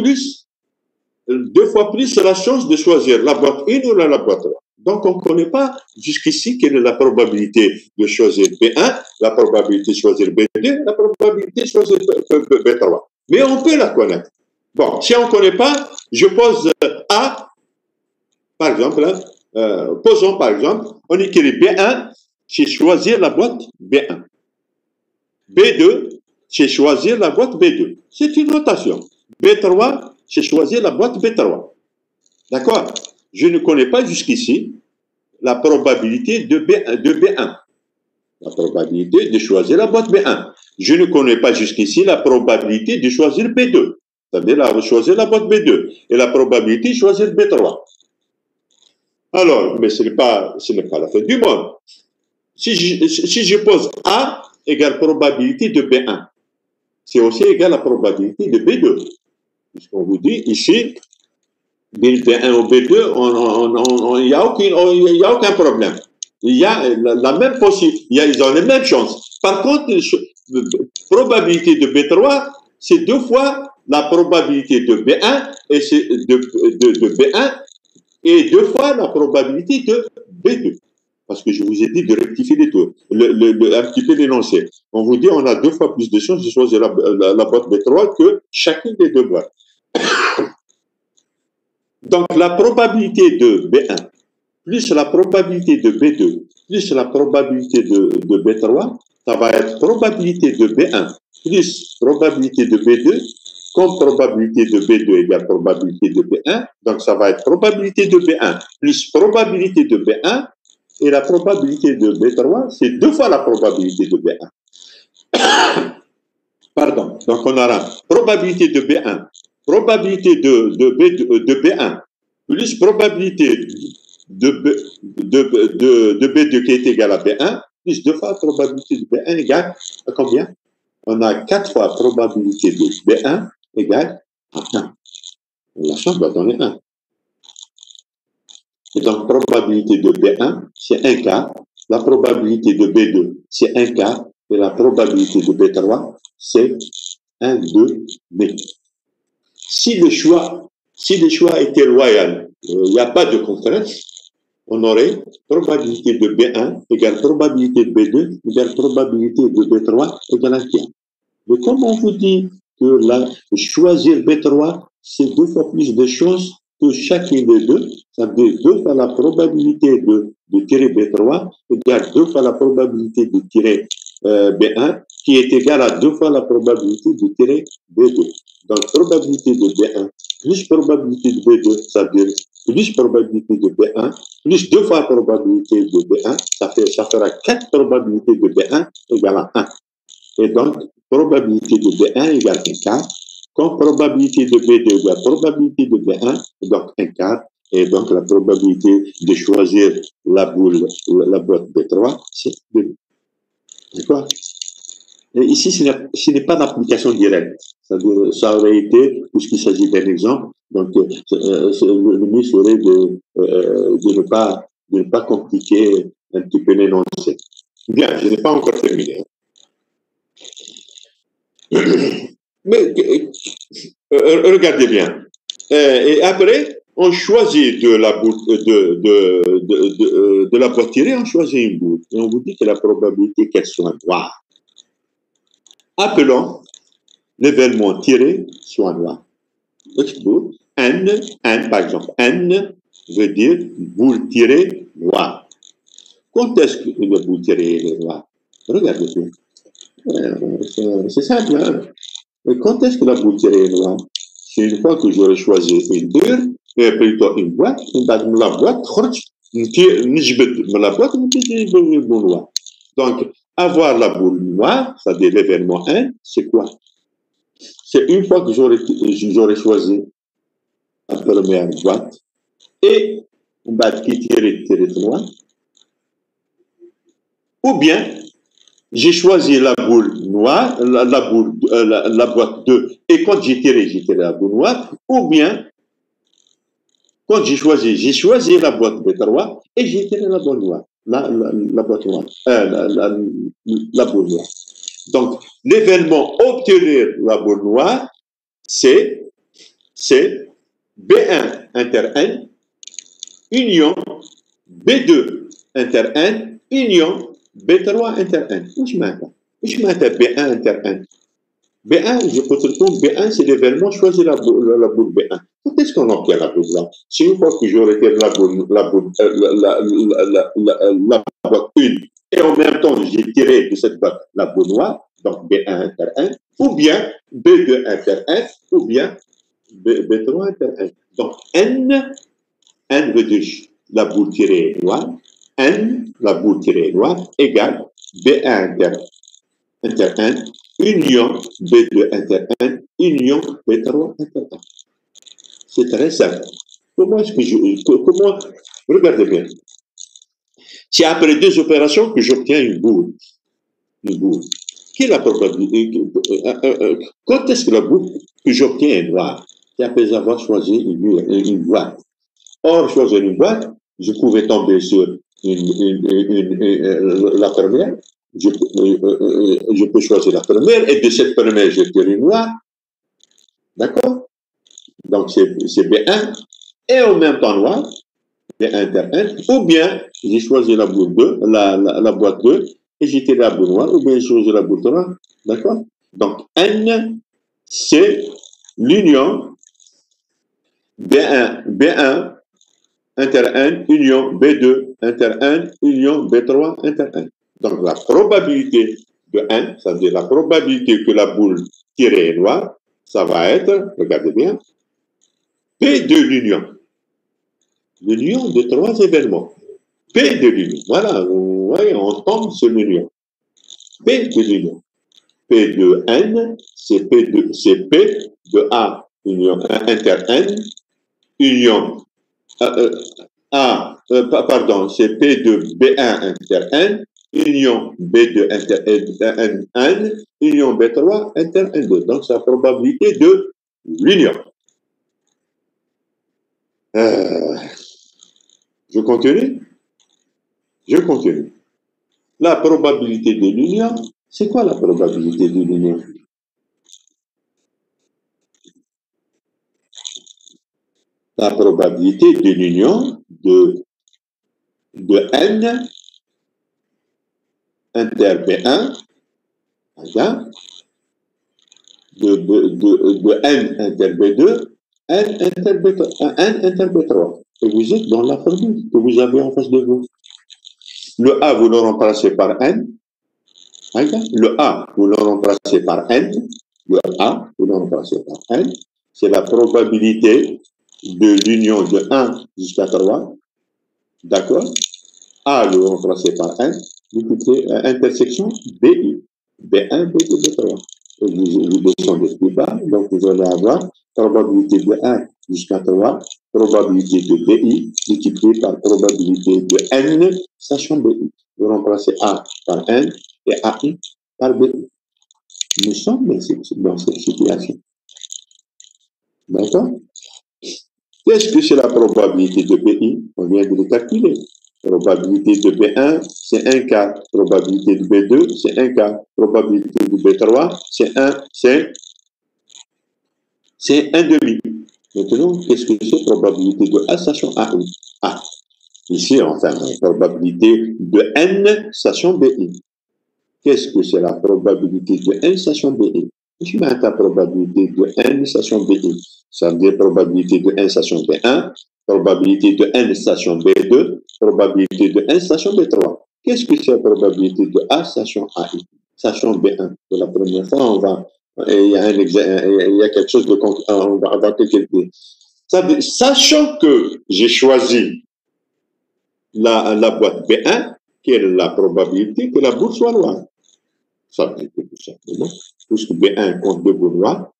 plus la chance de choisir la boîte 1 ou la boîte 3. Donc, on ne connaît pas jusqu'ici quelle est la probabilité de choisir B1, la probabilité de choisir B2, la probabilité de choisir B3. Mais on peut la connaître. Bon, si on ne connaît pas, je pose A, par exemple, posons par exemple, on écrit B1, c'est choisir la boîte B1. B2, c'est choisir la boîte B2. C'est une notation. B3, c'est choisir la boîte B3. D'accord? Je ne connais pas jusqu'ici la probabilité de B1. La probabilité de choisir la boîte B1. Je ne connais pas jusqu'ici la probabilité de choisir B2. C'est-à-dire choisir la boîte B2. Et la probabilité de choisir B3. Alors, mais ce n'est pas la fin du monde. Si je pose A égale probabilité de B1, c'est aussi égal à la probabilité de B2. Puisqu'on vous dit ici, B1 ou B2, il n'y a aucun problème. Il y a la même possibilité, ils ont les mêmes chances. Par contre, probabilité de B3, c'est 2 fois la probabilité de B1 et c'est de B1 et 2 fois la probabilité de B2. Parce que je vous ai dit de rectifier les taux, un petit peu l'énoncé. On vous dit on a 2 fois plus de chances de choisir la boîte B3 que chacune des 2 boîtes. Donc la probabilité de B1 plus la probabilité de B2 plus la probabilité de B3, ça va être probabilité de B1 plus probabilité de B2 comme probabilité de B2 égale probabilité de B1. Donc ça va être probabilité de B1 plus probabilité de B1 et la probabilité de B3, c'est 2 fois la probabilité de B1. Pardon. Donc on aura probabilité de B1, probabilité de B1 plus probabilité de B2 qui est égal à B1, plus 2 fois probabilité de B1 égale à combien? On a 4 fois probabilité de B1 égale à 1. La chance doit donner 1. Et donc, probabilité de B1, c'est 1 quart. La probabilité de B2, c'est 1 quart. Et la probabilité de B3, c'est 1 2. Si le choix était loyal, il n'y a pas de contrainte, on aurait probabilité de B1 égale probabilité de B2 égale probabilité de B3 égale 1 tiers. Mais comme on vous dit que choisir B3, c'est 2 fois plus de chances que chacune des 2, ça veut dire 2 fois la probabilité de tirer B3 égale 2 fois la probabilité de tirer B1, qui est égale à 2 fois la probabilité de tirer B2. Donc, probabilité de B1 plus probabilité de B2, ça veut dire plus probabilité de B1, plus 2 fois probabilité de B1, ça fera 4 probabilités de B1 égale à 1. Et donc, probabilité de B1 égale 1 quart, comme probabilité de B2 égale probabilité de B1, donc 1 quart, et donc la probabilité de choisir la boîte B3, c'est 2. D'accord? Et ici, ce n'est pas d'application directe. C'est-à-dire, ça aurait été, puisqu'il s'agit d'un exemple, donc le mieux serait de ne pas compliquer un petit peu l'énoncé. Bien, je n'ai pas encore terminé. Mais regardez bien. Et après, on choisit de la boîte tirée, on choisit une boule. Et on vous dit que la probabilité qu'elle soit noire. Appelons l'événement tiré soit noir. N, par exemple. N veut dire boule tirée noire. Quand est-ce que une boule tirée est noire? Regardez bien. C'est simple. Hein? Et quand est-ce que la boule tirée est noire? C'est une fois que j'aurai choisi une bulle, et plutôt une boîte, la boîte, donc, avoir la boule noire, c'est-à-dire l'événement 1, c'est quoi? C'est une fois que j'aurai choisi la première boîte, et une boîte qui tire noire, ou bien j'ai choisi la boule noire, la boîte 2, et quand j'ai tiré la boule noire, ou bien, quand j'ai choisi la boîte B3, et j'ai tiré la boule noire, la boîte noire, la boule noire. Donc, l'événement obtenir la boule noire, c'est B1 inter N, union B2 inter N, union B3 inter N. Où je mets B1 inter N? B1, je peux te répondre, B1, c'est l'événement, choisir la boule B1. Quand est-ce qu'on obtient la boule là? C'est une fois que j'aurai fait la boîte 1, et en même temps, j'ai tiré de cette boîte la boule noire, donc B1 inter N, ou bien B2 inter N, ou bien B3 inter N. Donc, N veut dire la boule tirée noire, N, la boule tirée noire, égale B1 inter N, union B2 inter N, union B3 inter N. C'est très simple. Regardez bien. C'est après 2 opérations que j'obtiens une boule. Quelle est la probabilité? Quand est-ce que la boule que j'obtiens est noire? C'est après avoir choisi une boîte. Or, choisir une boîte, je pouvais tomber sur la première, je peux choisir la première, et de cette première, je tire une noire. D'accord? Donc, c'est B1, et en même temps noir, B1 inter 1, ou bien j'ai choisi la boule 2, la boîte 2, et j'ai tiré la boule noire, ou bien j'ai choisi la boule 3. D'accord? Donc, N, c'est l'union B1 inter N, union B2 inter N, union B3 inter N. Donc, la probabilité de N, ça veut dire la probabilité que la boule tirée est noire, ça va être, regardez bien, P de l'union. L'union de 3 événements. P de l'union. Voilà, vous voyez, on tombe sur l'union. P de l'union. P de N, c'est P de A, union inter N, union pardon, c'est P de B1 inter N, union B2 inter N, union B3 inter N2. Donc, c'est la probabilité de l'union. Je continue? Je continue. La probabilité de l'union, c'est quoi la probabilité de l'union? La probabilité de l'union de N inter B1, de N inter B2, N inter B3. Et vous êtes dans la formule que vous avez en face de vous. Le A, vous le remplacez par N. Le A, vous le remplacez par N. Le A, vous le remplacez par N. C'est la probabilité de l'union de 1 jusqu'à 3. D'accord? A, le remplacez par N. Intersection BI. B1, B2, B3. Et vous descendez plus bas, donc vous allez avoir probabilité de 1 jusqu'à 3, probabilité de BI multipliée par probabilité de N, sachant BI. Vous remplacez A par N et AI par BI. Nous sommes dans cette situation. D'accord? Qu'est-ce que c'est la probabilité de BI? On vient de le calculer. Probabilité de B1, c'est 1 quart. Probabilité de B2, c'est 1 quart. Probabilité de B3, c'est 1 demi. Maintenant, qu'est-ce que c'est probabilité de A sachant AI? Ah, ici, enfin, probabilité de N sachant BI. Qu'est-ce que c'est la probabilité de N sachant BI? Je mets la probabilité de N sachant BI. Ça veut dire probabilité de N sachant B1, probabilité de N sachant B2, probabilité de N sachant B3. Qu'est-ce que c'est la probabilité de A sachant AI? Sachant B1. Pour la première fois, il y a quelque chose de on va calculer. Sachant que j'ai choisi la boîte B1, quelle est la probabilité que la boule soit noire? Ça veut dire que tout simplement, puisque B1 compte 2 boules noires,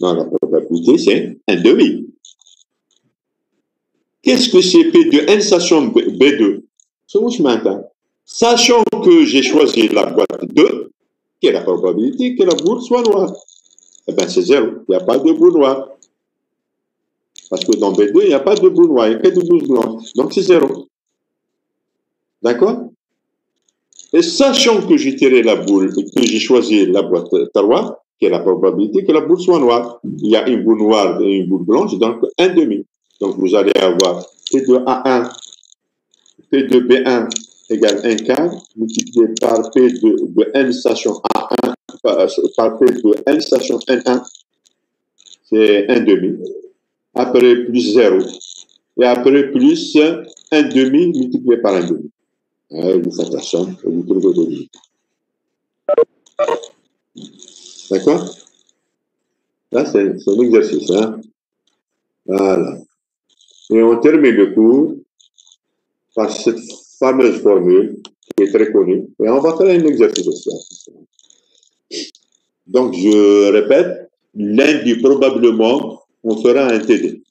dans la probabilité, c'est 1 demi. Qu'est-ce que c'est P de N sachant B2? C'est où je m'entends. Sachant que j'ai choisi la boîte 2, quelle est la probabilité que la boule soit noire? Eh bien, c'est 0. Il n'y a pas de boule noire. Parce que dans B2, il n'y a pas de boule noire, il n'y a que de boule blanche. Donc, c'est 0. D'accord? Et sachant que j'ai tiré la boule et que j'ai choisi la boîte 3, quelle est la probabilité que la boule soit noire? Il y a une boule noire et une boule blanche, donc 1 demi. Donc, vous allez avoir P de A1, P de B1 égale 1 quart, multiplié par P de N sachant A1, par P de N sachant N1, c'est 1 demi. Après, plus 0. Et après, plus 1 demi multiplié par 1 demi. Vous faites la somme et vous trouvez le résultat. D'accord? Là, c'est un exercice. Hein? Voilà. Et on termine le cours par cette fameuse formule qui est très connue. Et on va faire un exercice aussi. Donc, je répète, lundi, probablement, on fera un TD.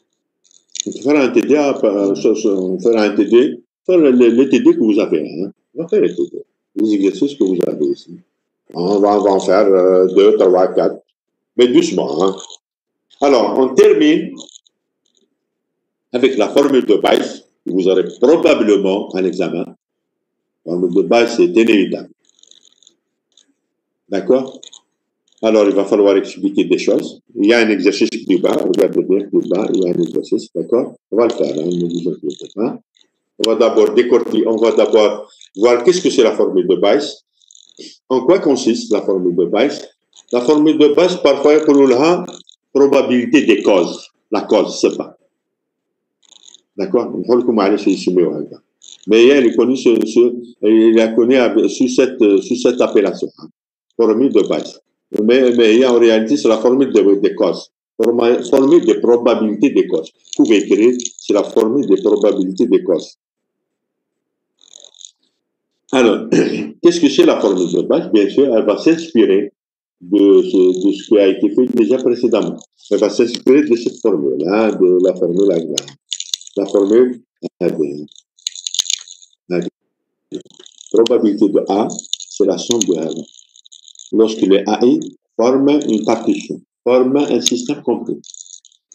On fera un TD, on fera un TD, les TD que vous avez. Hein? On va faire les TD, les exercices que vous avez ici. On va en faire 2, 3, 4, mais doucement. Hein? Alors, on termine avec la formule de Weiss, que vous aurez probablement un examen. La formule de base, c'est inévitable. D'accord? Alors, il va falloir expliquer des choses. Il y a un exercice plus bas. Regardez bien, plus bas, il y a un exercice. D'accord? On va le faire. Hein, ne vous inquiétez pas. On va d'abord décortiquer. On va d'abord voir qu'est-ce que c'est la formule de base. En quoi consiste la formule de base? La formule de base, parfois, pour la probabilité des causes. La cause, c'est pas. D'accord? Mais il a connu sous cette appellation. Hein, formule de base. Mais en réalité, c'est la formule des causes. Formule de probabilité des causes. Vous pouvez écrire, c'est la formule de probabilité des causes. Alors, qu'est-ce que c'est la formule de base? Bien sûr, elle va s'inspirer de ce qui a été fait déjà précédemment. Elle va s'inspirer de cette formule, hein, de la formule AGLA. La formule AGLA. Probabilité de A, c'est la somme de R. Lorsque les AI forment une partition, forment un système complet.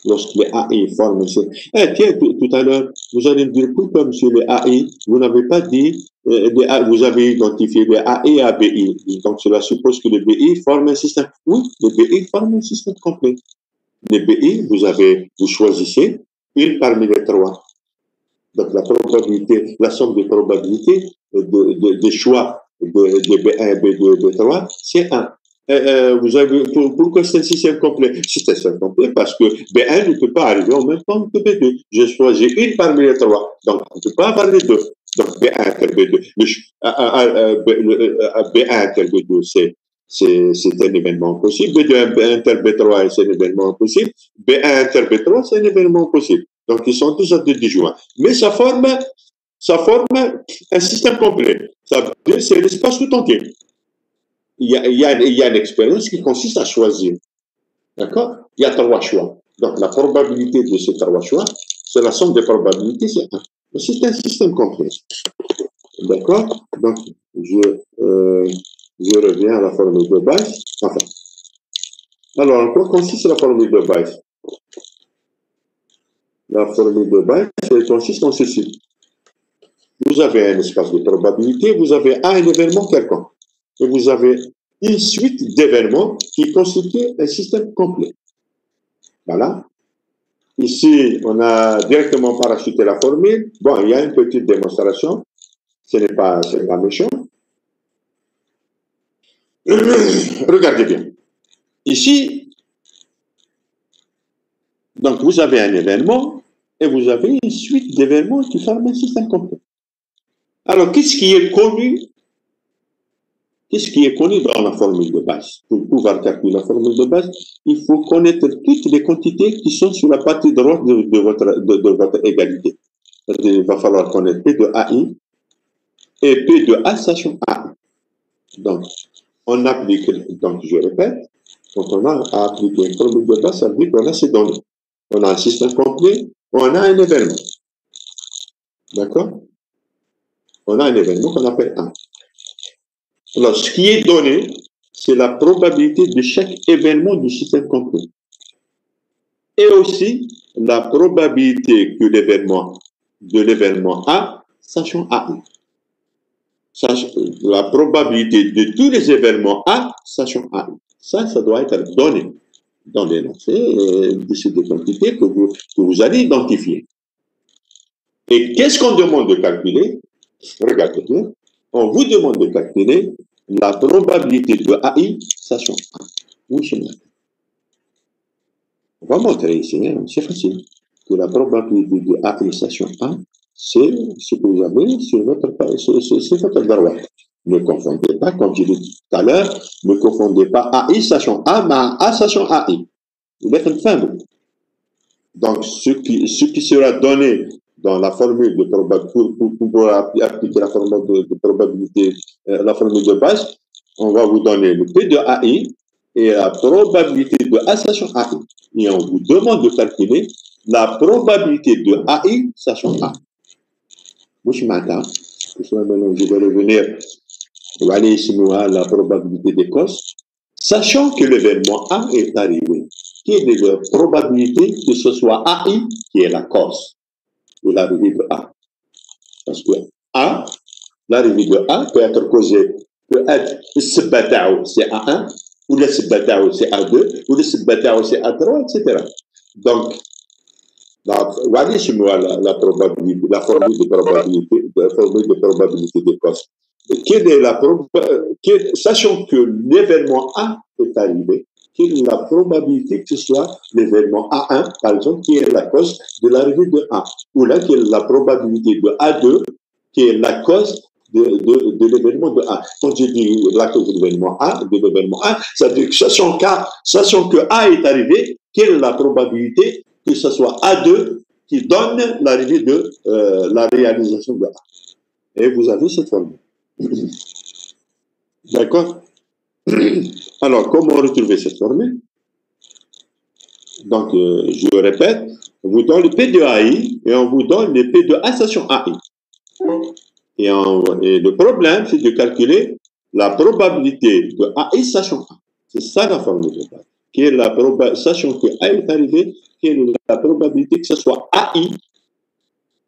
Lorsque les AI forment un système... tiens, tout à l'heure, vous allez me dire, pourquoi, monsieur, les AI, vous n'avez pas dit, vous avez identifié les AI à BI. Donc, cela suppose que les BI forment un système. Oui, les BI forment un système complet. Les BI, vous choisissez une parmi les trois. Donc, la probabilité, la somme des probabilités des choix de B1, B2, B3, c'est 1. Pourquoi c'est un système complet? C'est un système complet parce que B1 ne peut pas arriver en même temps que B2. Je choisis une parmi les trois. Donc, on ne peut pas avoir les deux. Donc, B1 inter B2. B1 inter B2, c'est un événement possible. B2 inter B3, c'est un événement possible. B1 inter B3, c'est un événement possible. Donc, ils sont tous à deux disjoints. Mais ça forme un système complet. Ça veut dire que c'est l'espace tout entier. Il y a une expérience qui consiste à choisir. D'accord? Il y a trois choix. Donc, la probabilité de ces trois choix, c'est la somme des probabilités, c'est 1. C'est un système complet. D'accord? Donc, je reviens à la formule de base. Enfin. Alors, en quoi consiste la formule de base? La formule de base, elle consiste en ceci. Vous avez un espace de probabilité, vous avez un événement quelconque. Et vous avez une suite d'événements qui constituent un système complet. Voilà. Ici, on a directement parachuté la formule. Bon, il y a une petite démonstration. Ce n'est pas méchant. Regardez bien. Ici, donc vous avez un événement et vous avez une suite d'événements qui forment un système complet. Alors, qu'est-ce qui est connu dans la formule de base? Pour pouvoir calculer la formule de base, il faut connaître toutes les quantités qui sont sur la partie droite de votre égalité. Il va falloir connaître P de AI et P de A sachant AI. Donc, on applique, donc je répète, quand on a à appliquer une formule de base, ça veut dire qu'on a ces données. On a un système complet, on a un événement. D'accord? On a un événement qu'on appelle 1. Alors, ce qui est donné, c'est la probabilité de chaque événement du système complet. Et aussi, la probabilité que de l'événement A, sachant AI. La probabilité de tous les événements A, sachant AI. Ça doit être donné dans l'énoncé de ces deux quantités que vous allez identifier. Et qu'est-ce qu'on demande de calculer? Regardez bien. On vous demande de calculer la probabilité de AI sachant A. Oui, c'est bien. On va montrer ici, hein, c'est facile, que la probabilité de AI sachant A, c'est ce que vous avez sur votre droite. Ne confondez pas, comme je l'ai dit tout à l'heure, ne confondez pas AI sachant A, mais A sachant AI. Vous êtes une fin. Donc, ce qui sera donné dans la formule de probabilité, pour appliquer la formule de probabilité, la formule de base, on va vous donner le P de AI et la probabilité de A sachant AI. Et on vous demande de calculer la probabilité de AI sachant A. Moi, je m'attends. Je vais revenir. On va aller ici, la probabilité des causes. Sachant que l'événement A est arrivé, quelle est la probabilité que ce soit AI qui est la cause de l'arrivée de A? Parce que A l'arrivée de A peut être causée, peut être le c'est A1, ou le c'est A2, ou le c'est A3, etc. Donc, voilà chez moi la probabilité, la formule de probabilité des causes. Quelle est sachant que l'événement A est arrivé, quelle est la probabilité que ce soit l'événement A1, par exemple, qui est la cause de l'arrivée de A, ou là, quelle est la probabilité de A2, qui est la cause de l'événement de A. Quand je dis la cause de l'événement A, ça veut dire que sachant que A est arrivé, quelle est la probabilité que ce soit A2 qui donne l'arrivée de la réalisation de A. Et vous avez cette formule. D'accord? Alors, comment retrouver cette formule? Donc, je répète, on vous donne le P de AI et on vous donne le P de A station AI. Et le problème, c'est de calculer la probabilité de AI sachant A. C'est ça la formule de base. Sachant que A est arrivé, quelle est la probabilité que ce soit AI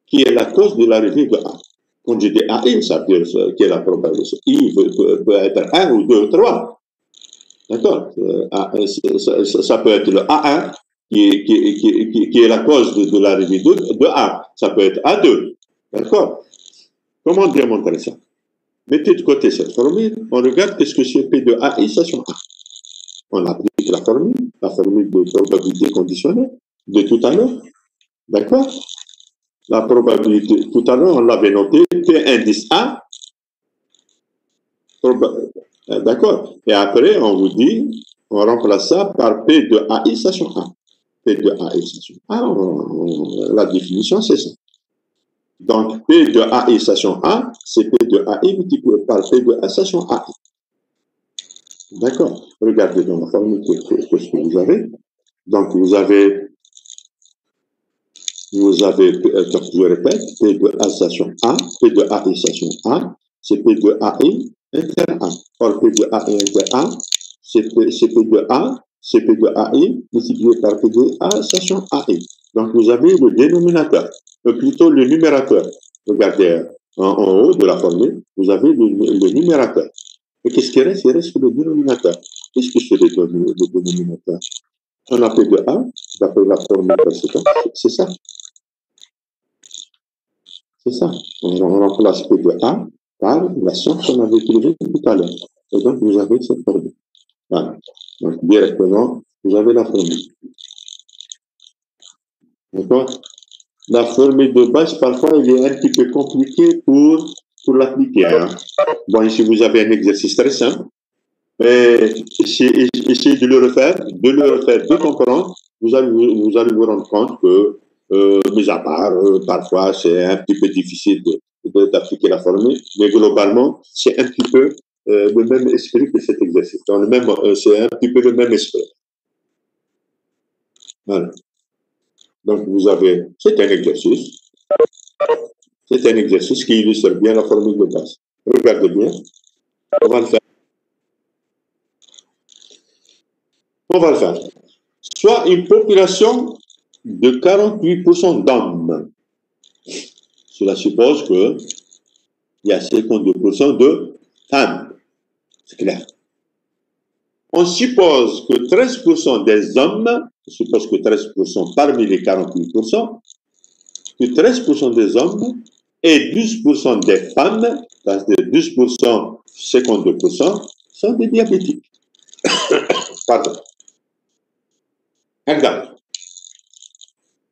qui est la cause de l'arrivée de A. Quand je dis AI, ça veut dire que la probabilité I peut être 1 ou 2 ou 3. D'accord? Ça peut être le A1 qui est la cause de l'arrivée de A. Ça peut être A2. D'accord? Comment démontrer ça? Mettez de côté cette formule, on regarde qu'est-ce que c'est P de AI station A. On applique la formule de probabilité conditionnelle de tout à l'heure. D'accord? La probabilité, tout à l'heure, on l'avait noté, P indice A. D'accord? Et après, on vous dit, on remplace ça par P de AI station A. P de AI station A, la définition, c'est ça. Donc, P de AI station A, c'est P de AI multiplié par P de A station AI. D'accord? Regardez dans la formule que vous avez. Donc, vous avez, je répète, P de A station A, P de AI station A, c'est P de AI inter A. Or, P de AI inter A, c'est P de A, c'est P de AI multiplié par P de A station AI. Donc, vous avez le dénominateur, plutôt le numérateur. Regardez en haut de la formule, vous avez le numérateur. Et qu'est-ce qui reste? Il reste le dénominateur. Qu'est-ce que c'est le dénominateur? On a P de A, d'après la formule précédente, c'est ça. C'est ça. On remplace P de A par la somme qu'on avait trouvée tout à l'heure. Et donc, vous avez cette formule. Voilà. Donc, directement, vous avez la formule. D'accord? La formule de base, parfois, il est un petit peu compliqué pour l'appliquer. Hein. Bon, ici, vous avez un exercice très simple. Essayez de le refaire, de comprendre. Vous allez vous rendre compte que, mis à part, parfois, c'est un petit peu difficile d'appliquer la formule, mais globalement, c'est un petit peu le même esprit que cet exercice. C'est un petit peu le même esprit. Voilà. Donc, c'est un exercice. C'est un exercice qui illustre bien la formule de base. Regardez bien. On va le faire. On va le faire. Soit une population de 48% d'hommes. Cela suppose qu'il y a 52% de femmes. C'est clair. On suppose que 13% des hommes, on suppose que 13% parmi les 48%, que 13% des hommes et 12% des femmes, c'est-à-dire 12%, 52%, sont des diabétiques. Pardon. Exemple.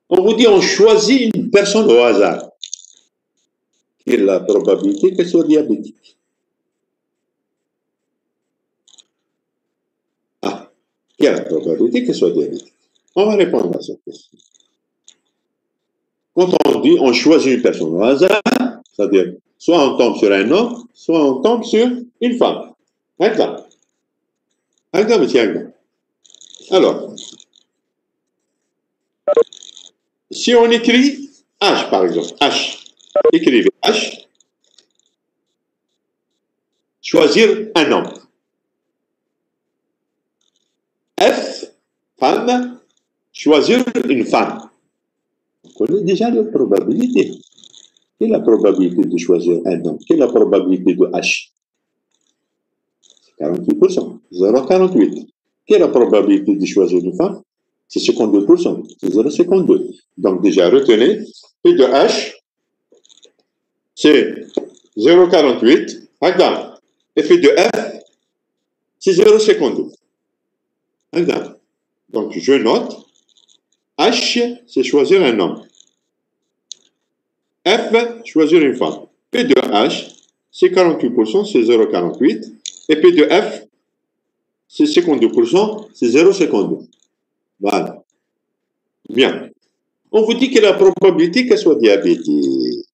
On vous dit, on choisit une personne au hasard. Quelle est la probabilité qu'elle soit diabétique? Ah, quelle est la probabilité qu'elle soit diabétique? On va répondre à cette question. Quand on dit on choisit une personne au hasard, c'est-à-dire soit on tombe sur un homme, soit on tombe sur une femme. Exemple. Alors, si on écrit H, par exemple, H, écrivez H, choisir un homme. F, femme, choisir une femme. On connaît déjà la probabilité. Quelle est la probabilité de choisir un homme? Quelle est la probabilité de H? 48%, 0,48. Quelle est la probabilité de choisir une femme? C'est 52%, c'est 0,52. Donc déjà, retenez, P de H, c'est 0,48. Regarde. Et P de F, c'est 0,52. Regarde. Donc je note, H, c'est choisir un homme. F, choisir une femme. P de H, c'est 48%, c'est 0,48. Et P de F, c'est 52%, c'est 0,52. Voilà. Bien. On vous dit que la probabilité qu'elle soit diabétique.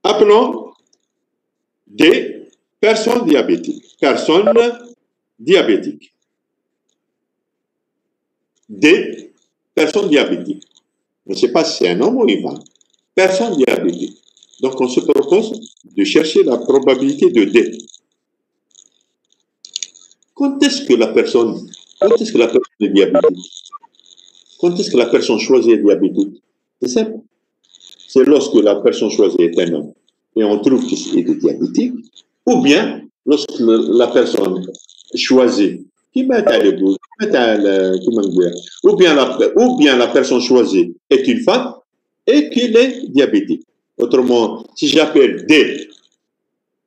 Appelons des personnes diabétiques. Personnes diabétiques. Des personnes diabétiques. On ne sait pas si c'est un homme ou une femme. Personnes diabétiques. Donc, on se propose de chercher la probabilité de D. Quand est-ce que la personne est diabétique? Quand est-ce que la personne choisie est diabétique? C'est simple. C'est lorsque la personne choisie est un homme et on trouve qu'il est diabétique, ou bien lorsque la personne choisie, ou bien la personne choisie est une femme et qu'il est diabétique. Autrement, si j'appelle des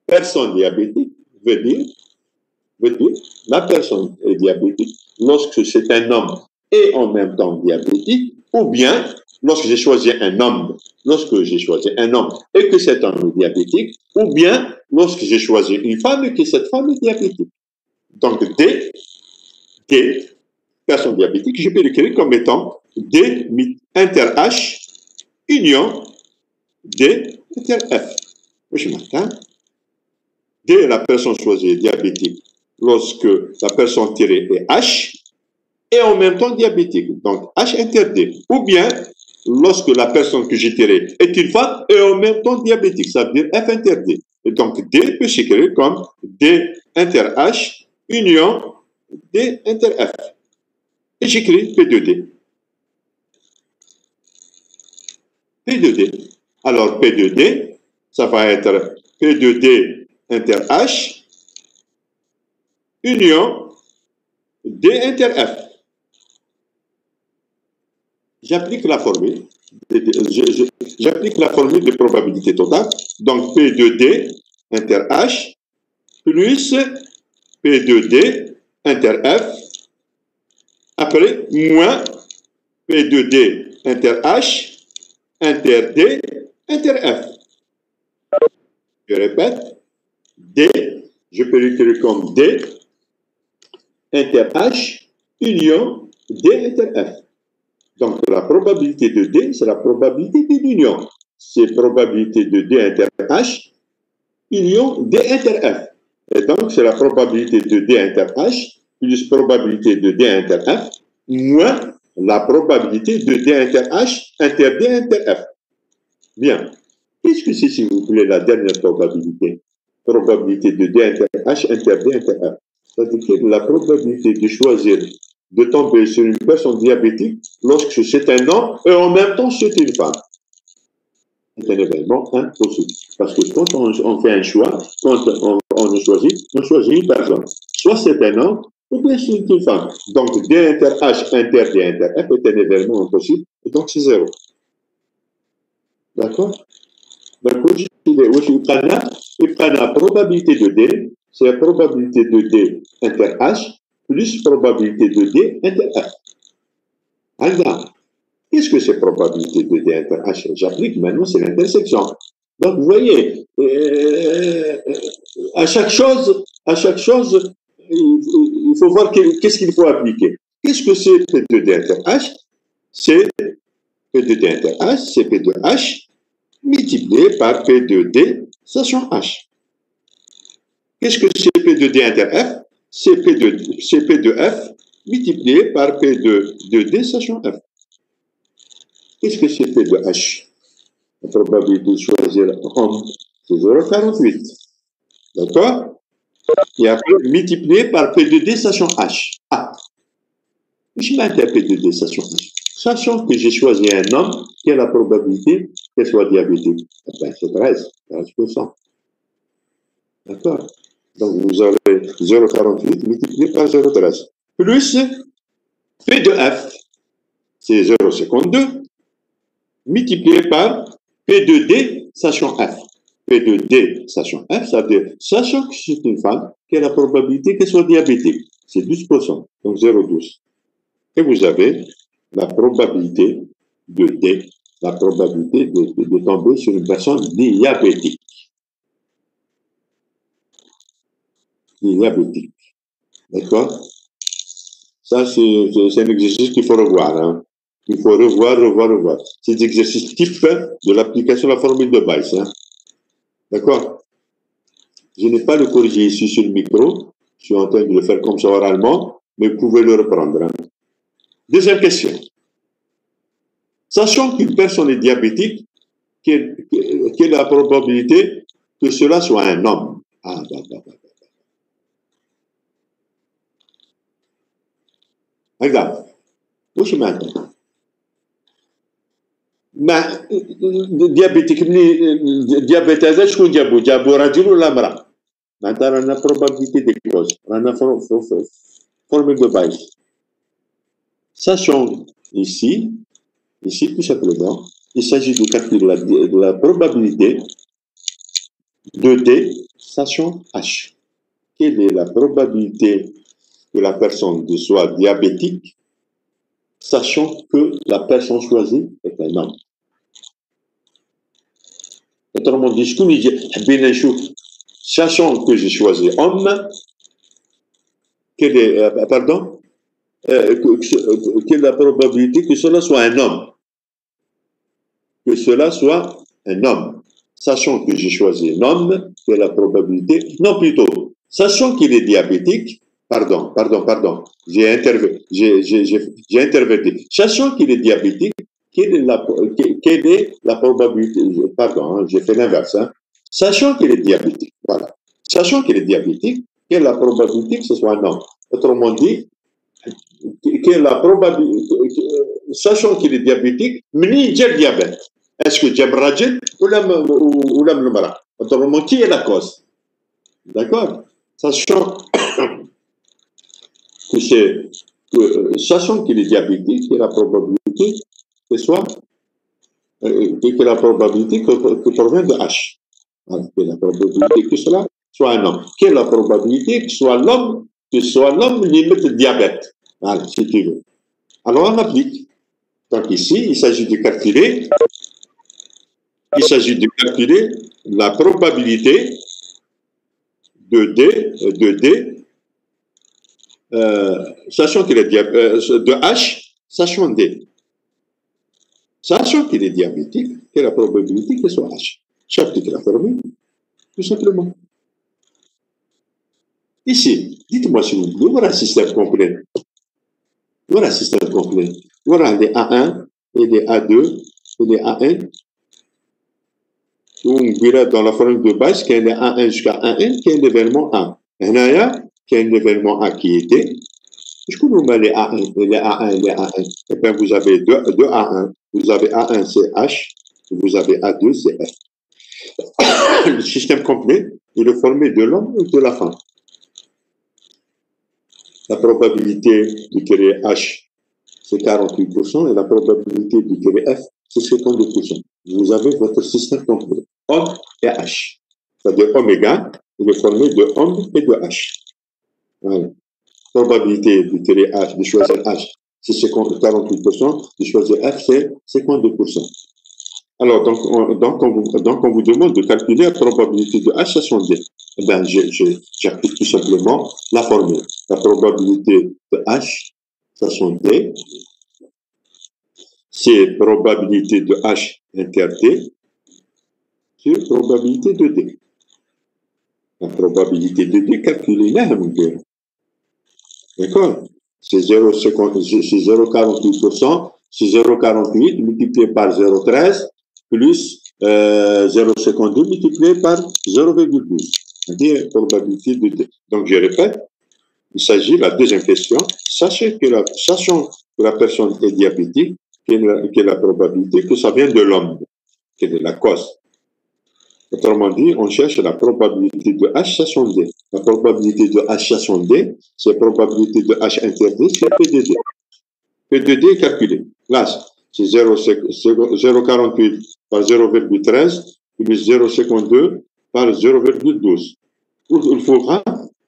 personnes diabétiques, veut dire la personne est diabétique lorsque c'est un homme et en même temps diabétique, ou bien lorsque j'ai choisi un homme, et que cet homme est diabétique, ou bien lorsque j'ai choisi une femme et que cette femme est diabétique. Donc, des personnes diabétiques, je peux l'écrire comme étant D inter H union D inter F. Je m'attends. D, la personne choisie est diabétique lorsque la personne tirée est H et en même temps diabétique. Donc, H inter D. Ou bien lorsque la personne que j'ai tirée est une femme et en même temps diabétique. Ça veut dire F inter D. Et donc, D peut s'écrire comme D inter H union D inter F. Et j'écris P de D. P de D. Alors, P de D, ça va être P de D inter H union D inter F. J'applique la formule. J'applique la formule de probabilité totale. Donc, P de D inter H plus P de D inter F. Après, moins P de D inter H inter D inter F. Je répète, D, je peux l'écrire comme D inter H union D inter F. Donc, la probabilité de D, c'est la probabilité de l'union. C'est probabilité de D inter H union D inter F. Et donc, c'est la probabilité de D inter H plus probabilité de D inter F moins la probabilité de D inter H inter D inter F. Bien. Qu'est-ce que c'est, s'il vous plaît, la dernière probabilité? Probabilité de D inter H inter D inter F. C'est-à-dire que la probabilité de choisir de tomber sur une personne diabétique lorsque c'est un homme et en même temps c'est une femme. C'est un événement impossible. Parce que quand on fait un choix, quand on choisit une personne. Soit c'est un homme, ou bien c'est une femme. Donc, D inter H inter D inter F est un événement impossible, et donc c'est zéro. D'accord? Donc, il prend la probabilité de D, c'est la probabilité de D inter H plus probabilité de D inter F. Regarde. Qu'est-ce que c'est probabilité de D inter H? J'applique maintenant, c'est l'intersection. Donc, vous voyez, à chaque chose, il faut voir qu'est-ce qu'il faut appliquer. Qu'est-ce que c'est P de D inter H? C'est P de D inter H, c'est P de H multiplié par P de D sachant H. Qu'est-ce que c'est P de D inter F? C'est P de F multiplié par P de D sachant F. Qu'est-ce que c'est P de H? La probabilité de choisir homme, c'est 0,48. D'accord? Et après, multiplié par P de D sachant H. Ah. Je m'interprète P de D sachant H. Sachant que j'ai choisi un homme, quelle est la probabilité qu'elle soit diabétique? Ben, c'est 13%. D'accord? Donc, vous aurez 0,48 multiplié par 0,13. Plus P de F, c'est 0,52, multiplié par P de D, sachant F. P de D, sachant F, ça veut dire, sachant que c'est une femme, quelle est la probabilité qu'elle soit diabétique? C'est 12%, donc 0,12. Et vous avez la probabilité de D, la probabilité de tomber sur une personne diabétique. Diabétique. D'accord? Ça, c'est un exercice qu'il faut revoir. Hein. Il faut revoir. C'est l'exercice type de l'application de la formule de Bayes. Hein. D'accord? Je n'ai pas le corrigé ici sur le micro. Je suis en train de le faire comme ça oralement, mais vous pouvez le reprendre. Hein. Deuxième question. Sachant qu'une personne est diabétique, quelle est la probabilité que cela soit un homme? Ah, regarde. Où je m'attends? Mais diabétique, diabète, je suis diabète, la mara. Maintenant, on a probabilité de cause. On a formule de Bayes. Sachant ici, tout simplement, il s'agit de calculer la probabilité de D, sachant H. Quelle est la probabilité que la personne soit diabétique, sachant que la personne choisie est un homme? Autrement dit, sachant que j'ai choisi homme, quelle est, quelle est la probabilité que cela soit un homme? Que cela soit un homme. Sachant que j'ai choisi un homme, quelle est la probabilité? Non, plutôt, sachant qu'il est diabétique, pardon, j'ai interverti. Sachant qu'il est diabétique, quelle est la probabilité? Pardon, j'ai fait l'inverse. Hein. Sachant qu'il est diabétique, voilà. Sachant qu'il est diabétique, quelle est la probabilité que ce soit un homme? Autrement dit, quelle est la probabilité, sachant qu'il est diabétique, mini diabète. Est-ce que diabète ou le mara? Autrement, qui est la cause? D'accord? Sachant que sachant qu'il est diabétique, quelle est la probabilité que soit que la probabilité que provient de H. Voilà, quelle est la probabilité que cela soit un homme. Quelle est la probabilité que soit l'homme limite diabète. Voilà, si tu veux. Alors on applique. Donc ici, il s'agit de calculer la probabilité de D, sachant qu'il est de H, sachant D. Sachant qu'il est diabétique, quelle est la probabilité que ce soit H? J'applique la formule, tout simplement. Ici, dites-moi s'il vous plaît, voilà un système complet. Voilà un système complet. Voilà les A1 et les A2 et les A1. On verra dans la formule de base qu'il y a un A1 jusqu'à A1 qui est un événement A. Il y a un événement A qui est D. Je connais les A1, les A1 et les A1. Et bien, vous avez deux A1. Vous avez A1, c'est H. Vous avez A2, c'est F. Le système complet, il est formé de l'homme et de la femme. La probabilité de créer H, c'est 48%, et la probabilité de créer F, c'est 52%. Vous avez votre système complet, homme et H. C'est-à-dire oméga, il est formé de homme et de H. Voilà. Probabilité de créer H, de choisir H, c'est 48%, de choisir F, c'est 52%. Alors, donc on vous demande de calculer la probabilité de H à son D. Eh bien, j'applique tout simplement la formule. La probabilité de H à son D, c'est probabilité de H inter D sur probabilité de D. La probabilité de D calculée là, d'accord? C'est 0,48%, c'est 0,48 multiplié par 0,13 plus 0,52 multiplié par 0,12. C'est-à-dire probabilité de D. Donc, je répète, il s'agit de la deuxième question. Sachant que la personne est diabétique, quelle est la probabilité que ça vienne de l'homme, quelle est la cause. Autrement dit, on cherche la probabilité de H station D. La probabilité de H station D, c'est la probabilité de H inter D sur P de D. P de D est calculé. Là, c'est 0,48 par 0,13 plus 0,52 par 0,12. Il faudra,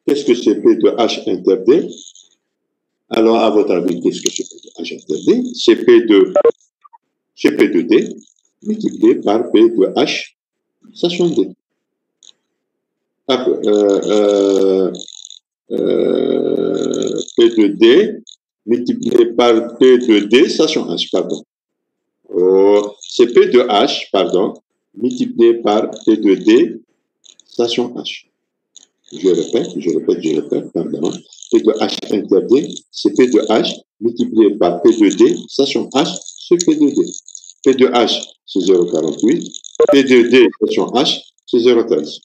qu'est-ce que c'est P de H inter D? Alors, à votre avis, qu'est-ce que c'est P de H inter D? C'est P de D multiplié par P de H station D. P de D multiplié par P de D station H, pardon. C'est P de H, pardon, multiplié par P de D station H. Je répète, pardon. P de H inter D, c'est P de H multiplié par P de D station H sur P de D. P de H, c'est 0,48. P de D station H, c'est 0,13.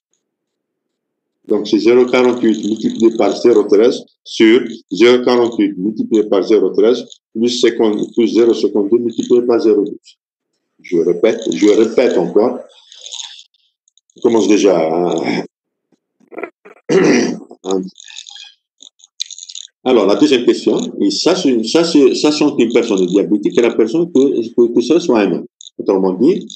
Donc, c'est 0,48 multiplié par 0,13 sur 0,48 multiplié par 0,13 plus 0,52 multiplié par 0,12. Je répète encore. Je commence déjà à... Alors, la deuxième question, et ça c'est une personne diabétique et la personne que ce soit un homme. Autrement dit,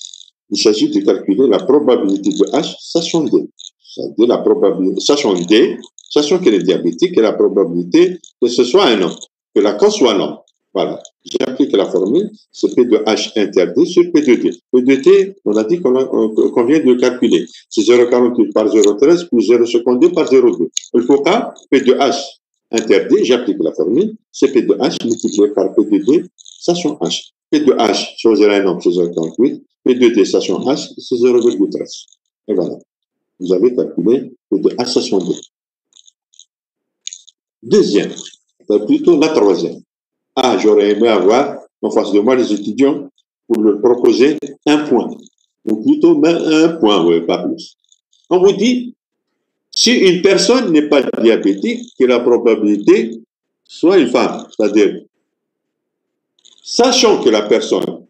il s'agit de calculer la probabilité de H sachant D. C'est-à-dire la probabilité, sachant qu'elle est diabétique et la probabilité que ce soit un homme, que la cause soit l'homme. Voilà. J'applique la formule, c'est P de H inter D sur P de D. P de D, on a dit qu'on vient de calculer. C'est 0,48 par 0,13 plus 0,52 par 0,2. Il faut qu'à P de H inter D, j'applique la formule, c'est P de H multiplié par P de D, sachant H. P de H, choisir un nombre, c'est 0,48. P de D, sachant H, c'est 0,13. Et voilà. Vous avez calculé P de H sachant D. Deuxième, plutôt la troisième. Ah, j'aurais aimé avoir en face de moi les étudiants pour leur proposer un point. Ou plutôt même un point, oui, pas plus. On vous dit, si une personne n'est pas diabétique, que la probabilité soit une femme. C'est-à-dire, sachant que la personne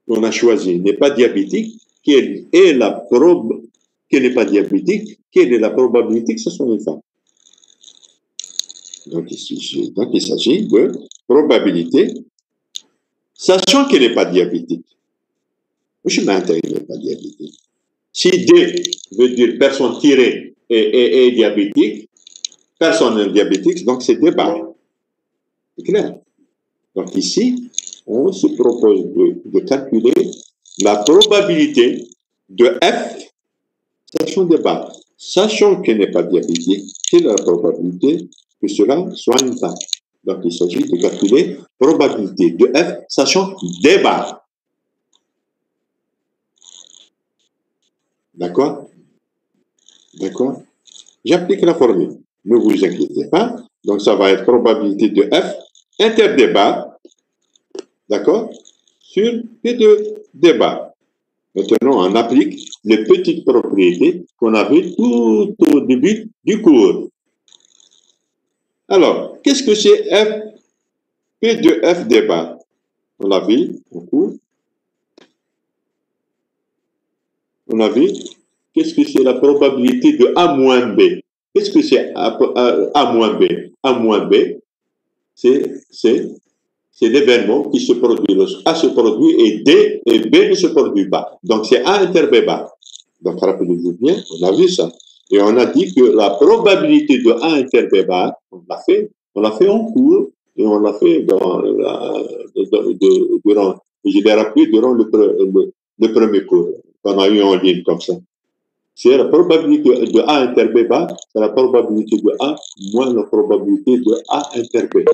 qu'on a choisie n'est pas diabétique, quelle est la probabilité que ce soit une femme? Donc, il s'agit de probabilité, sachant qu'elle n'est pas diabétique. Je m'intéresse, elle n'est pas diabétique. Si D veut dire personne tirée est diabétique, personne n'est diabétique, donc c'est D bar. C'est clair. Donc ici, on se propose de calculer la probabilité de F, sachant D bar. Sachant qu'elle n'est pas diabétique, quelle est la probabilité que cela soit une femme? Donc, il s'agit de calculer probabilité de F, sachant D bar. D'accord? D'accord? J'applique la formule. Ne vous inquiétez pas. Donc, ça va être probabilité de F inter D bar, d'accord, sur P de D bar. Maintenant, on applique les petites propriétés qu'on avait tout au début du cours. Alors, qu'est-ce que c'est F, P de F D bar? On l'a vu au cours. On a vu, qu'est-ce que c'est la probabilité de A moins B? Qu'est-ce que c'est A moins B? A moins B, c'est l'événement qui se produit. Lorsque A se produit et D et B ne se produit pas. Donc, c'est A inter B bar. Donc, rappelez-vous bien, on a vu ça. Et on a dit que la probabilité de A inter B bar, on l'a fait en cours et on l'a fait durant, je l'ai rappelé durant le premier cours qu'on a eu en ligne comme ça. C'est la probabilité de A inter B bar, c'est la probabilité de A moins la probabilité de A inter B.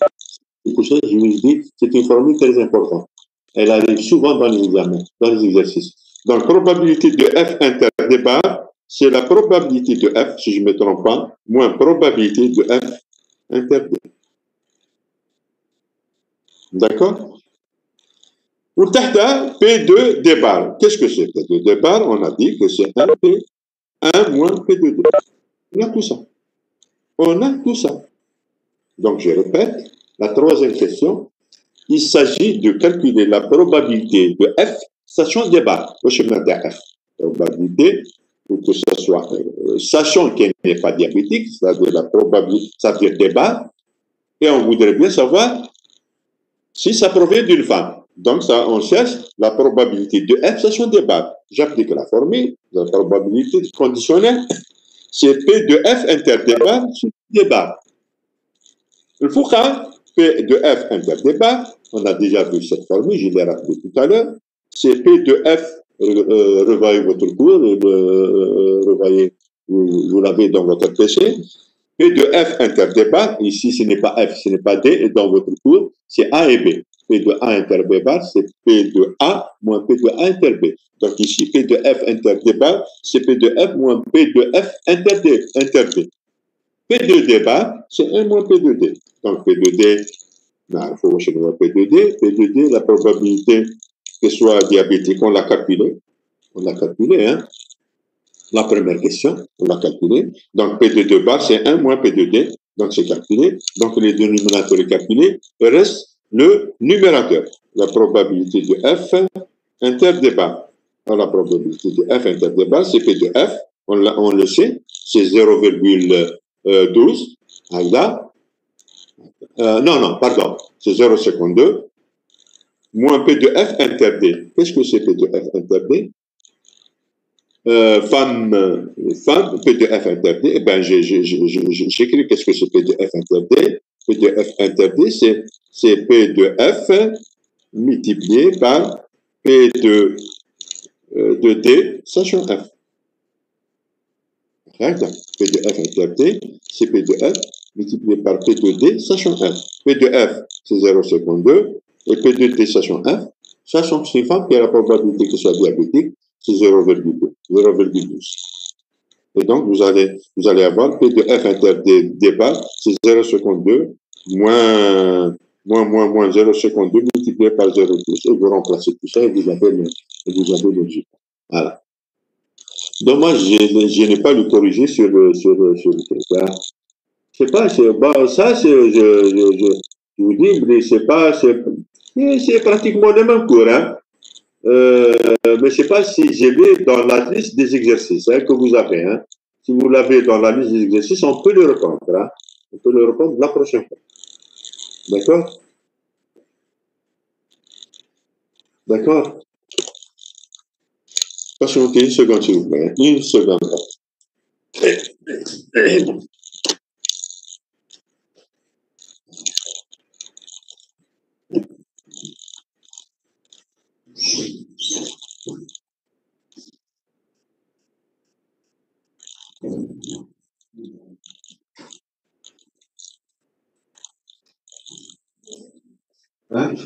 C'est pour ça que je vous dis, c'est une formule très importante. Elle arrive souvent dans les examens, dans les exercices. Donc, probabilité de F inter D bar, c'est la probabilité de F, si je ne me trompe pas, moins probabilité de F inter D. D'accord? Pour Tata, P de D bar. Qu'est-ce que c'est P de D bar? On a dit que c'est 1P, 1 moins P de D. On a tout ça. On a tout ça. Donc, je répète, la troisième question, il s'agit de calculer la probabilité de f, sachant débat, au chemin de f. Probabilité, pour que ce soit, sachant qu'elle n'est pas diabétique, c'est-à-dire la probabilité, c'est-à-dire débat, et on voudrait bien savoir si ça provient d'une femme. Donc, ça, on cherche la probabilité de f, sachant débat. J'applique la formule, la probabilité conditionnelle, c'est P de f interdébat sur débat. Il faut qu'un P de f interdébat, on a déjà vu cette formule, je l'ai rappelé tout à l'heure, c'est P de f, revoyez votre cours, revoyez, vous l'avez dans votre PC, P de f interdébat, ici ce n'est pas f, ce n'est pas d, et dans votre cours, c'est a et b. P de a interdébat, c'est P de a moins P de a inter b. Donc ici, P de f interdébat, c'est P de f moins P de f inter b. P de débat, c'est 1 moins P de d. Donc P de d, il faut rechercher P de d. P de d, la probabilité que soit diabétique, on l'a calculé. On l'a calculé, hein. La première question, on l'a calculé. Donc P de débat, c'est 1 moins P de d. Donc c'est calculé. Donc les dénominateurs est calculé. Il reste le numérateur. La probabilité de f interdébat. La probabilité de f interdébat, c'est P de f. On le sait, c'est 0,12. Là, non, pardon, c'est 0,52 moins P de f inter d. Qu'est-ce que c'est P de f inter d? Femme, P de f inter d. Eh bien, j'écris qu'est-ce que c'est P de f inter d. P de f inter d, c'est P de f multiplié par P de d, sachant f. Regarde, P de f inter d, c'est P de f multiplié par P de d, sachant f. P de f, c'est 0,52, et P de d, sachant f, sachant que c'est une femme qui a la probabilité qu'elle soit diabétique, c'est 0,12. Et donc, vous allez avoir P de f inter d débat, c'est 0,52 moins 0,52 multiplié par 0,12. Et vous remplacez tout ça et vous avez le résultat. Voilà. Dommage, je n'ai pas le corrigé sur le truc. Hein. C'est pas, bon, ça, je vous dis, mais c'est pratiquement le même cours, hein. Mais je sais pas si j'ai vu dans la liste des exercices hein, que vous avez. Hein. Si vous l'avez dans la liste des exercices, on peut le reprendre. Hein. On peut le reprendre la prochaine fois. D'accord? D'accord? Patientez une seconde, s'il vous plaît. Une seconde. Hein? Donc,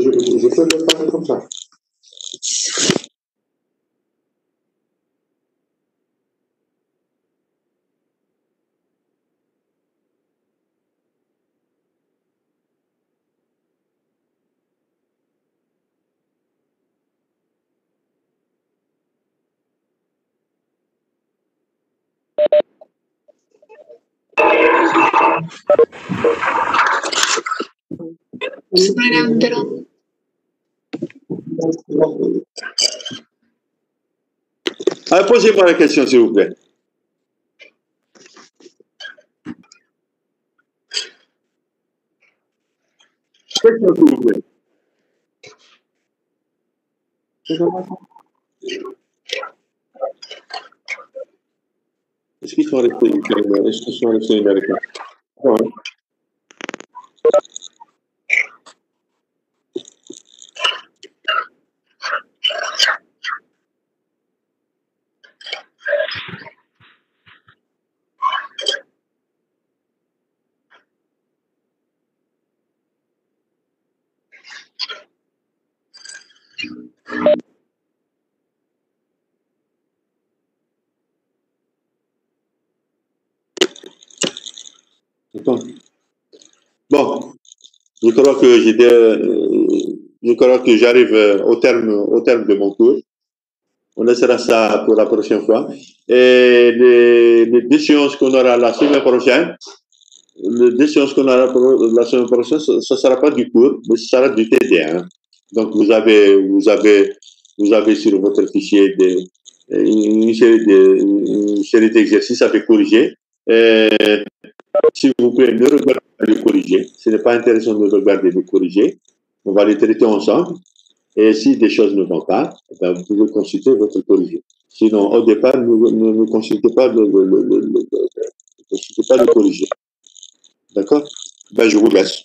je fais le faire comme ça. Alors, posez-moi la question, s'il vous plaît. Question, s'il vous plaît. Est-ce qu'ils sont restés américains? Ouais. Bon, je crois que j'arrive au terme de mon cours. On laissera ça pour la prochaine fois. Et les déchéances qu'on aura la semaine prochaine, les déchéances qu'on aura la semaine prochaine, ça ne sera pas du cours, mais ce sera du TD. Hein. Donc, vous avez sur votre fichier une série d'exercices à corriger. S'il vous plaît, ne regardez pas les corriger. Ce n'est pas intéressant de regarder les corriger. On va les traiter ensemble. Et si des choses ne vont pas, ben vous pouvez consulter votre corrigé. Sinon, au départ, ne consultez pas consultez pas le corrigé. D'accord? Ben, je vous laisse.